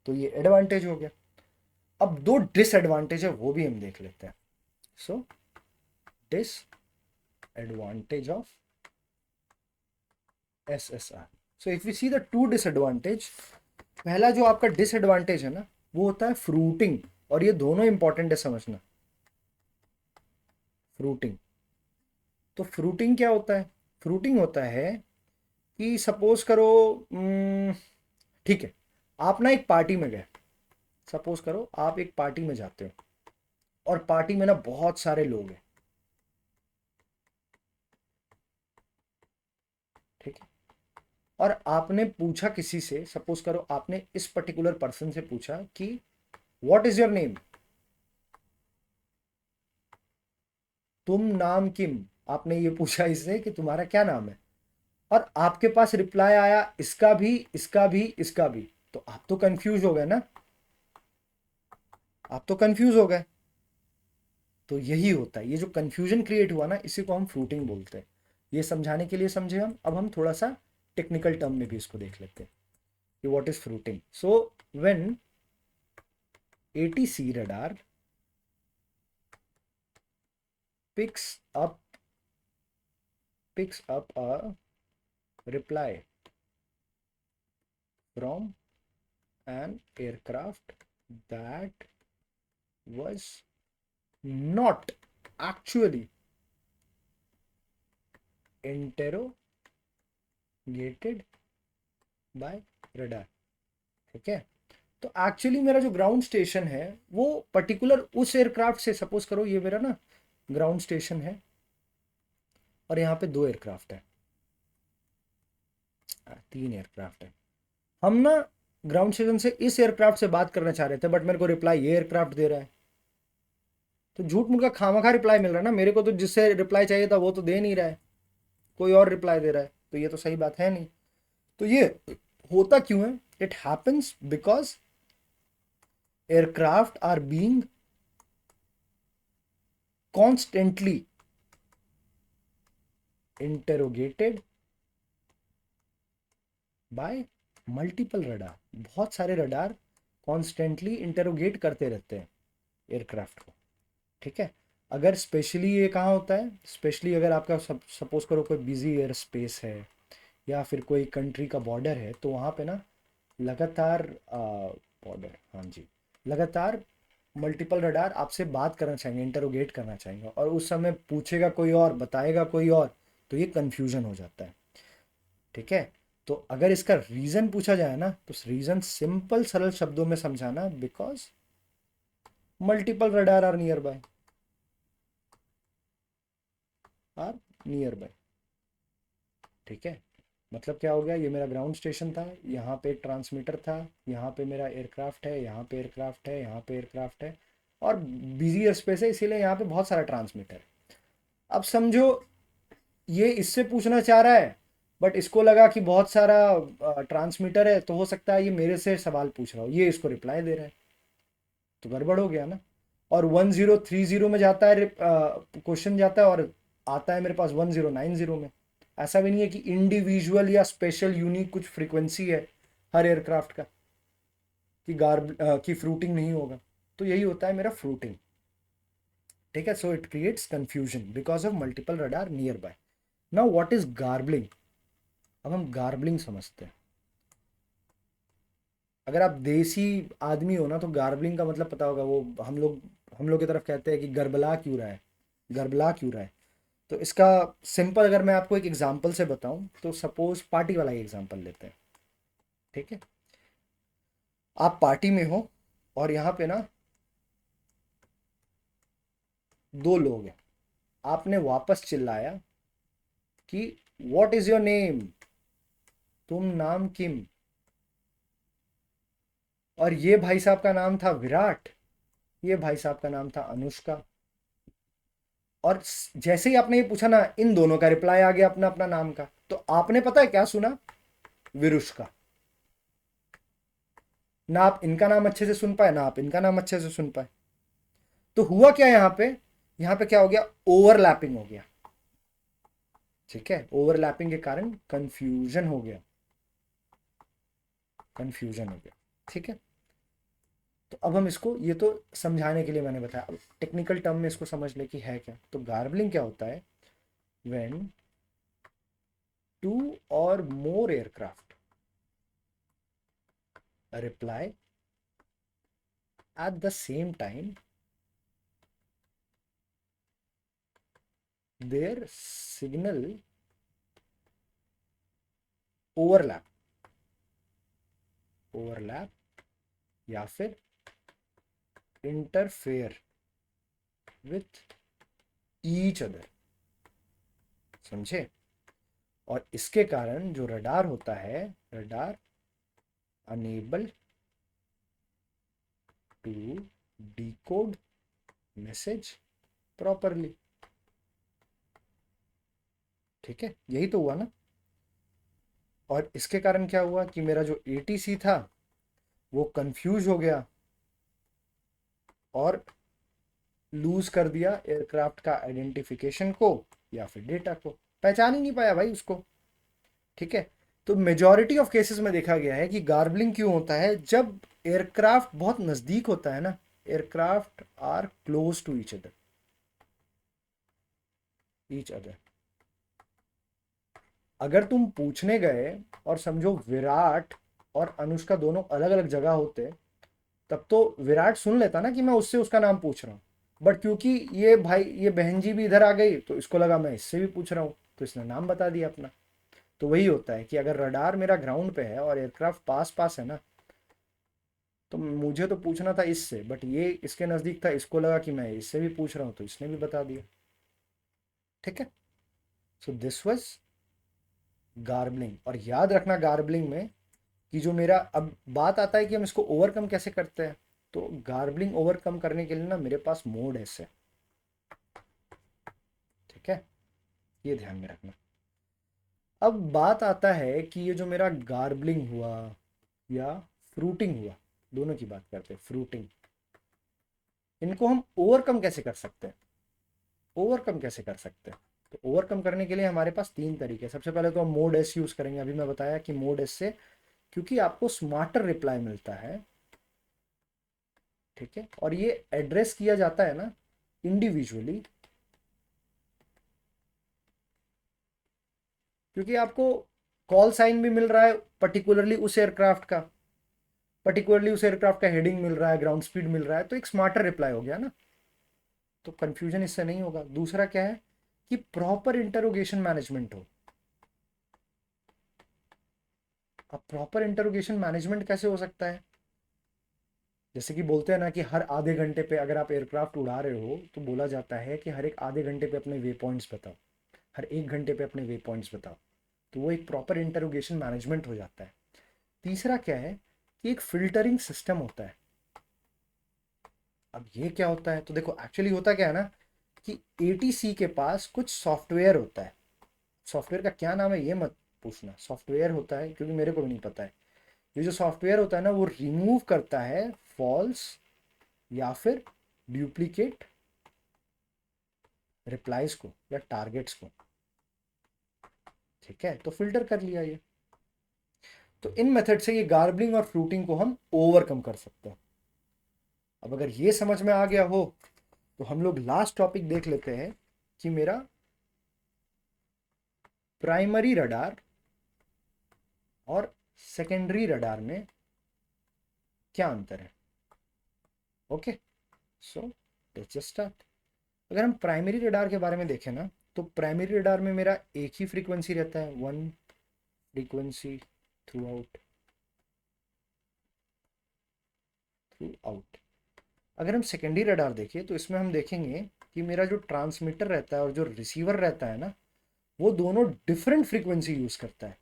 तो ये एडवांटेज हो गया। अब दो डिसएडवांटेज है वो भी हम देख लेते हैं। सो disadvantage of SSR. So if we see the two disadvantage, पहला जो आपका डिसएडवांटेज है ना वो होता है फ्रूटिंग, और ये दोनों इंपॉर्टेंट है समझना। फ्रूटिंग, तो फ्रूटिंग क्या होता है? फ्रूटिंग होता है कि सपोज करो, ठीक है, आप ना एक पार्टी में गए, सपोज करो आप एक पार्टी में जाते हो, और पार्टी में ना बहुत सारे लोग हैं, ठीक है, और आपने पूछा किसी से, सपोज करो आपने इस पर्टिकुलर पर्सन से पूछा कि व्हाट इज योर नेम, तुम नाम किम, आपने ये पूछा इससे कि तुम्हारा क्या नाम है, और आपके पास रिप्लाई आया इसका भी, इसका भी, इसका भी। तो आप तो कंफ्यूज हो गए ना, आप तो कंफ्यूज हो गए। तो यही होता है, ये जो कंफ्यूजन क्रिएट हुआ ना, इसी को हम फ्रूटिंग बोलते हैं। ये समझाने के लिए समझे हम, अब हम थोड़ा सा टेक्निकल टर्म में भी इसको देख लेते हैं कि what is fruiting. So when ATC radar picks up a reply from an aircraft that was not actually interrogated by radar। ठीक है, तो एक्चुअली मेरा जो ग्राउंड स्टेशन है वो पर्टिकुलर उस एयरक्राफ्ट से, सपोज करो ये मेरा ना ग्राउंड स्टेशन है, और यहाँ पे दो एयरक्राफ्ट है, तीन एयरक्राफ्ट है। हम ना ग्राउंड स्टेशन से इस एयरक्राफ्ट से बात करना चाह रहे थे, बट मेरे को रिप्लाई ये एयरक्राफ्ट दे रहा है। तो झूठ मूठ का खामखा रिप्लाई मिल रहा है ना मेरे को, तो जिससे रिप्लाई चाहिए था वो तो दे नहीं रहा है, कोई और रिप्लाई दे रहा है, तो ये तो सही बात है नहीं। तो ये होता क्यों है? It happens because aircraft are being constantly interrogated by multiple radar. बहुत सारे रडार कॉन्स्टेंटली इंटेरोगेट करते रहते हैं एयरक्राफ्ट को। ठीक है, अगर स्पेशली ये कहाँ होता है, स्पेशली अगर आपका सपोज करो कोई बिजी एयर स्पेस है, या फिर कोई कंट्री का बॉर्डर है, तो वहाँ पे ना लगातार बॉर्डर, हाँ जी, लगातार मल्टीपल रडार आपसे बात करना चाहेंगे, इंटरोगेट करना चाहेंगे, और उस समय पूछेगा कोई और, बताएगा कोई और, तो ये कन्फ्यूजन हो जाता है। ठीक है, तो अगर इसका रीज़न पूछा जाए ना, तो रीज़न सिंपल सरल शब्दों में समझाना, because multiple radar are nearby. ठीक है, मतलब क्या हो गया, ये मेरा ग्राउंड स्टेशन था, यहाँ पे एक ट्रांसमीटर था, यहाँ पे मेरा एयरक्राफ्ट है, यहाँ पे एयरक्राफ्ट है, यहाँ पे एयरक्राफ्ट है, और बिजी एयर स्पेस है इसीलिए यहाँ पे बहुत सारा ट्रांसमीटर है। अब समझो ये इससे पूछना चाह रहा है, बट इसको लगा कि बहुत सारा ट्रांसमीटर है, तो हो सकता है ये मेरे से सवाल पूछ रहा हो, ये इसको रिप्लाई दे रहा है, तो गड़बड़ हो गया ना। और 1030 में जाता है क्वेश्चन जाता है, और आता है मेरे पास 1090 में। ऐसा भी नहीं है कि इंडिविजुअल या स्पेशल यूनिक कुछ फ्रीक्वेंसी है हर एयरक्राफ्ट का, कि की फ्रूटिंग नहीं होगा। तो यही होता है मेरा फ्रूटिंग। ठीक है, so it creates confusion because of multiple radar nearby. Now what is garbling? अब हम गार्बलिंग समझते हैं। अगर आप देसी आदमी हो ना तो गार्बलिंग का मतलब पता होगा, वो हम लोग की तरफ कहते हैं कि गरबला क्यों रहा है, गरबला क्यों रहा है। तो इसका सिंपल अगर मैं आपको एक एग्जांपल से बताऊं तो सपोज पार्टी वाला ही एग्जांपल लेते हैं। ठीक है, आप पार्टी में हो और यहाँ पे ना दो लोग हैं, आपने वापस चिल्लाया कि व्हाट इज योर नेम, तुम नाम किम। और ये भाई साहब का नाम था विराट, ये भाई साहब का नाम था अनुष्का। और जैसे ही आपने ये पूछा ना, इन दोनों का रिप्लाई आ गया अपना अपना नाम का, तो आपने पता है क्या सुना? विरुष्का। ना आप इनका नाम अच्छे से सुन पाए, ना आप इनका नाम अच्छे से सुन पाए। तो हुआ क्या यहाँ पे? यहाँ पे क्या हो गया? ओवरलैपिंग हो गया। ठीक है, ओवरलैपिंग के कारण कंफ्यूजन हो गया, कंफ्यूजन हो गया। ठीक है, तो अब हम इसको, ये तो समझाने के लिए मैंने बताया, अब टेक्निकल टर्म में इसको समझ ले कि है क्या। तो गार्बलिंग क्या होता है? व्हेन टू और मोर aircraft reply at the same time, their signal overlap, overlap या फिर interfere with each other। समझे? और इसके कारण जो रडार होता है, radar unable to decode message properly। ठीक है, यही तो हुआ ना। और इसके कारण क्या हुआ कि मेरा जो एटीसी था वो कंफ्यूज हो गया और लूज कर दिया एयरक्राफ्ट का आइडेंटिफिकेशन को या फिर डेटा को, पहचान ही नहीं पाया भाई उसको। ठीक है, तो मेजॉरिटी ऑफ केसेस में देखा गया है कि गार्बलिंग क्यों होता है? जब एयरक्राफ्ट बहुत नज़दीक होता है ना, aircraft are close to each other. अगर तुम पूछने गए और समझो विराट और अनुष्का दोनों अलग अलग जगह होते, तब तो विराट सुन लेता ना कि मैं उससे उसका नाम पूछ रहा हूँ। बट क्योंकि ये भाई, ये बहन जी भी इधर आ गई तो इसको लगा मैं इससे भी पूछ रहा हूँ, तो इसने नाम बता दिया अपना। तो वही होता है कि अगर रडार मेरा ग्राउंड पे है और एयरक्राफ्ट पास पास है ना, तो मुझे तो पूछना था इससे, बट ये इसके नज़दीक था, इसको लगा कि मैं इससे भी पूछ रहा हूँ तो इसने भी बता दिया। ठीक है, सो दिस वाज गार्बलिंग। और याद रखना गार्बलिंग में कि जो मेरा, अब बात आता है कि हम इसको ओवरकम कैसे करते हैं। तो गार्बलिंग ओवरकम करने के लिए ना मेरे पास मोड ऐसे। ठीक है, ये ध्यान में रखना। अब बात आता है कि ये जो मेरा गार्बलिंग हुआ या फ्रूटिंग हुआ, दोनों की बात करते हैं, फ्रूटिंग, इनको हम ओवरकम कैसे कर सकते हैं? ओवरकम कैसे कर सकते हैं? तो ओवरकम करने के लिए हमारे पास तीन तरीके हैं। सबसे पहले तो हम मोड एस यूज़ करेंगे। अभी मैं बताया कि मोड एस से, क्योंकि आपको स्मार्टर रिप्लाई मिलता है। ठीक है, और ये एड्रेस किया जाता है ना इंडिविजुअली, क्योंकि आपको कॉल साइन भी मिल रहा है पर्टिकुलरली उस एयरक्राफ्ट का, पर्टिकुलरली उस एयरक्राफ्ट का हेडिंग मिल रहा है, ग्राउंड स्पीड मिल रहा है, तो एक स्मार्टर रिप्लाई हो गया ना। तो कंफ्यूजन इससे नहीं होगा। दूसरा क्या है कि प्रॉपर इंटरोगेशन मैनेजमेंट हो। अब प्रॉपर इंटरोगेशन मैनेजमेंट कैसे हो सकता है? जैसे कि बोलते हैं ना कि हर आधे घंटे पे अगर आप एयरक्राफ्ट उड़ा रहे हो तो बोला जाता है कि हर एक आधे घंटे पे अपने वे पॉइंट्स बताओ, हर एक घंटे पे अपने वे पॉइंट्स बताओ। तो वो एक प्रॉपर इंटरोगेशन मैनेजमेंट हो जाता है। तीसरा क्या है कि एक फिल्टरिंग सिस्टम होता है। अब ये क्या होता है? तो देखो एक्चुअली होता क्या है ना कि एटीसी के पास कुछ सॉफ्टवेयर होता है। सॉफ्टवेयर का क्या नाम है ये मत पूछना, सॉफ्टवेयर होता है, क्योंकि मेरे को भी नहीं पता है। ये जो सॉफ्टवेयर होता है ना, वो रिमूव करता है फॉल्स या फिर डुप्लीकेट रिप्लाईज को या टारगेट्स को। ठीक है, तो फिल्टर कर लिया ये। तो इन मेथड से ये गार्बलिंग और फ्रूटिंग को हम ओवरकम कर सकते हैं। अब अगर ये समझ में आ गया हो तो हम लोग लास्ट टॉपिक देख लेते हैं कि मेरा प्राइमरी रडार और सेकेंडरी रडार में क्या अंतर है। Okay, so let's just start. अगर हम प्राइमरी रडार के बारे में देखें ना, तो प्राइमरी रडार में मेरा एक ही फ्रीक्वेंसी रहता है, वन फ्रीक्वेंसी थ्रू आउट। अगर हम सेकेंडरी रडार देखें तो इसमें हम देखेंगे कि मेरा जो ट्रांसमीटर रहता है और जो रिसीवर रहता है ना, वो दोनों डिफरेंट फ्रीक्वेंसी यूज करता है।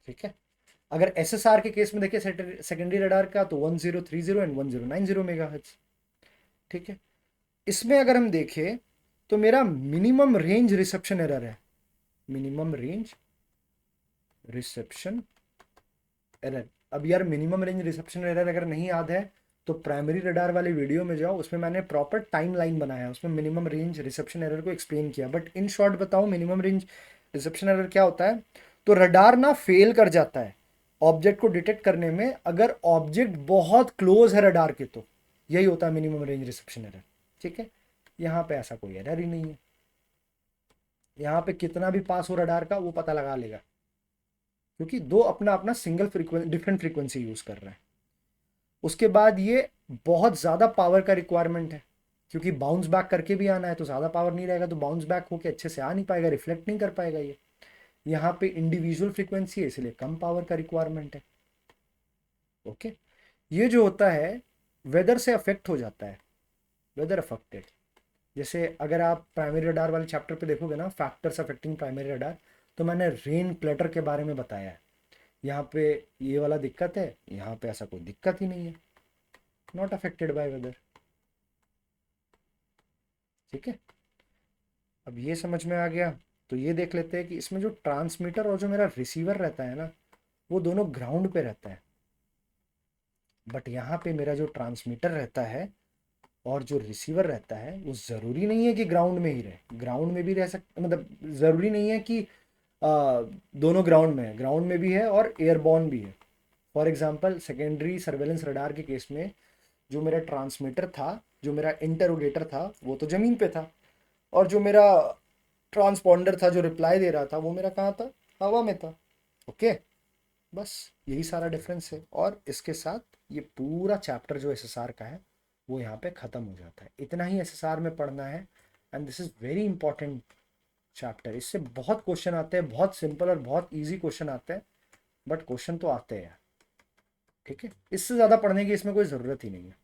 ठीक है, अगर एसएसआर के केस में देखिए सेकेंडरी रडार का, तो 1030 एंड 1090 मेगाहर्ट्ज। ठीक है, इसमें अगर हम देखें तो मेरा मिनिमम रेंज रिसेप्शन एरर है, मिनिमम रेंज रिसेप्शन एरर। अब यार मिनिमम रेंज रिसेप्शन एरर अगर नहीं याद है तो प्राइमरी रडार वाले वीडियो में जाओ, उसमें मैंने प्रॉपर टाइम लाइन बनाया है, उसमें मिनिमम रेंज रिसेप्शन एरर को एक्सप्लेन किया। बट इन शॉर्ट बताऊं मिनिमम रेंज रिसेप्शन एरर क्या होता है, तो रडार ना फेल कर जाता है ऑब्जेक्ट को डिटेक्ट करने में अगर ऑब्जेक्ट बहुत क्लोज है रडार के, तो यही होता है मिनिमम रेंज रिसेप्शन एरर। ठीक है, यहाँ पे ऐसा कोई एरर ही नहीं है, यहाँ पे कितना भी पास हो रडार का वो पता लगा लेगा, क्योंकि दो अपना अपना single frequency different frequency use कर रहे हैं। उसके बाद ये बहुत ज़्यादा पावर का रिक्वायरमेंट है, क्योंकि बाउंस बैक करके भी आना है, तो ज़्यादा पावर नहीं रहेगा तो बाउंस बैक होके अच्छे से आ नहीं पाएगा, रिफ्लेक्ट नहीं कर पाएगा ये। यहाँ पे इंडिविजुअल फ्रीक्वेंसी है, इसलिए कम पावर का रिक्वायरमेंट है। ओके, ये जो होता है वेदर से अफेक्ट हो जाता है, वेदर अफेक्टेड। जैसे अगर आप प्राइमरी रडार वाले चैप्टर पे देखोगे ना, फैक्टर्स अफेक्टिंग प्राइमरी रडार, तो मैंने रेन क्लटर के बारे में बताया है। यहाँ पे ये वाला दिक्कत है, यहाँ पे ऐसा कोई दिक्कत ही नहीं है, नॉट अफेक्टेड बाय वेदर। ठीक है, अब ये समझ में आ गया। तो ये देख लेते हैं कि इसमें जो ट्रांसमीटर और जो मेरा रिसीवर रहता है ना, वो दोनों ग्राउंड पे रहता है। बट यहाँ पे मेरा जो ट्रांसमीटर रहता है और जो रिसीवर रहता है, वो ज़रूरी नहीं है कि ग्राउंड में ही रहे, ग्राउंड में भी रह सकता, मतलब ज़रूरी नहीं है कि दोनों ग्राउंड में है, ग्राउंड में भी है और एयरबॉर्न भी है। For example secondary surveillance radar के केस में जो मेरा ट्रांसमीटर था, जो मेरा इंटरोगेटर था, वो तो ज़मीन पे था, और जो मेरा ट्रांसपॉन्डर था जो रिप्लाई दे रहा था, वो मेरा कहाँ था, हवा में था। ओके, बस यही सारा डिफरेंस है। और इसके साथ ये पूरा चैप्टर जो एसएसआर का है वो यहाँ पे ख़त्म हो जाता है। इतना ही एसएसआर में पढ़ना है, and this is very important chapter. इससे बहुत क्वेश्चन आते हैं, बहुत सिंपल और बहुत ईजी क्वेश्चन आते हैं, बट क्वेश्चन तो आते हैं। ठीक है, इससे ज़्यादा पढ़ने की इसमें कोई ज़रूरत ही नहीं है।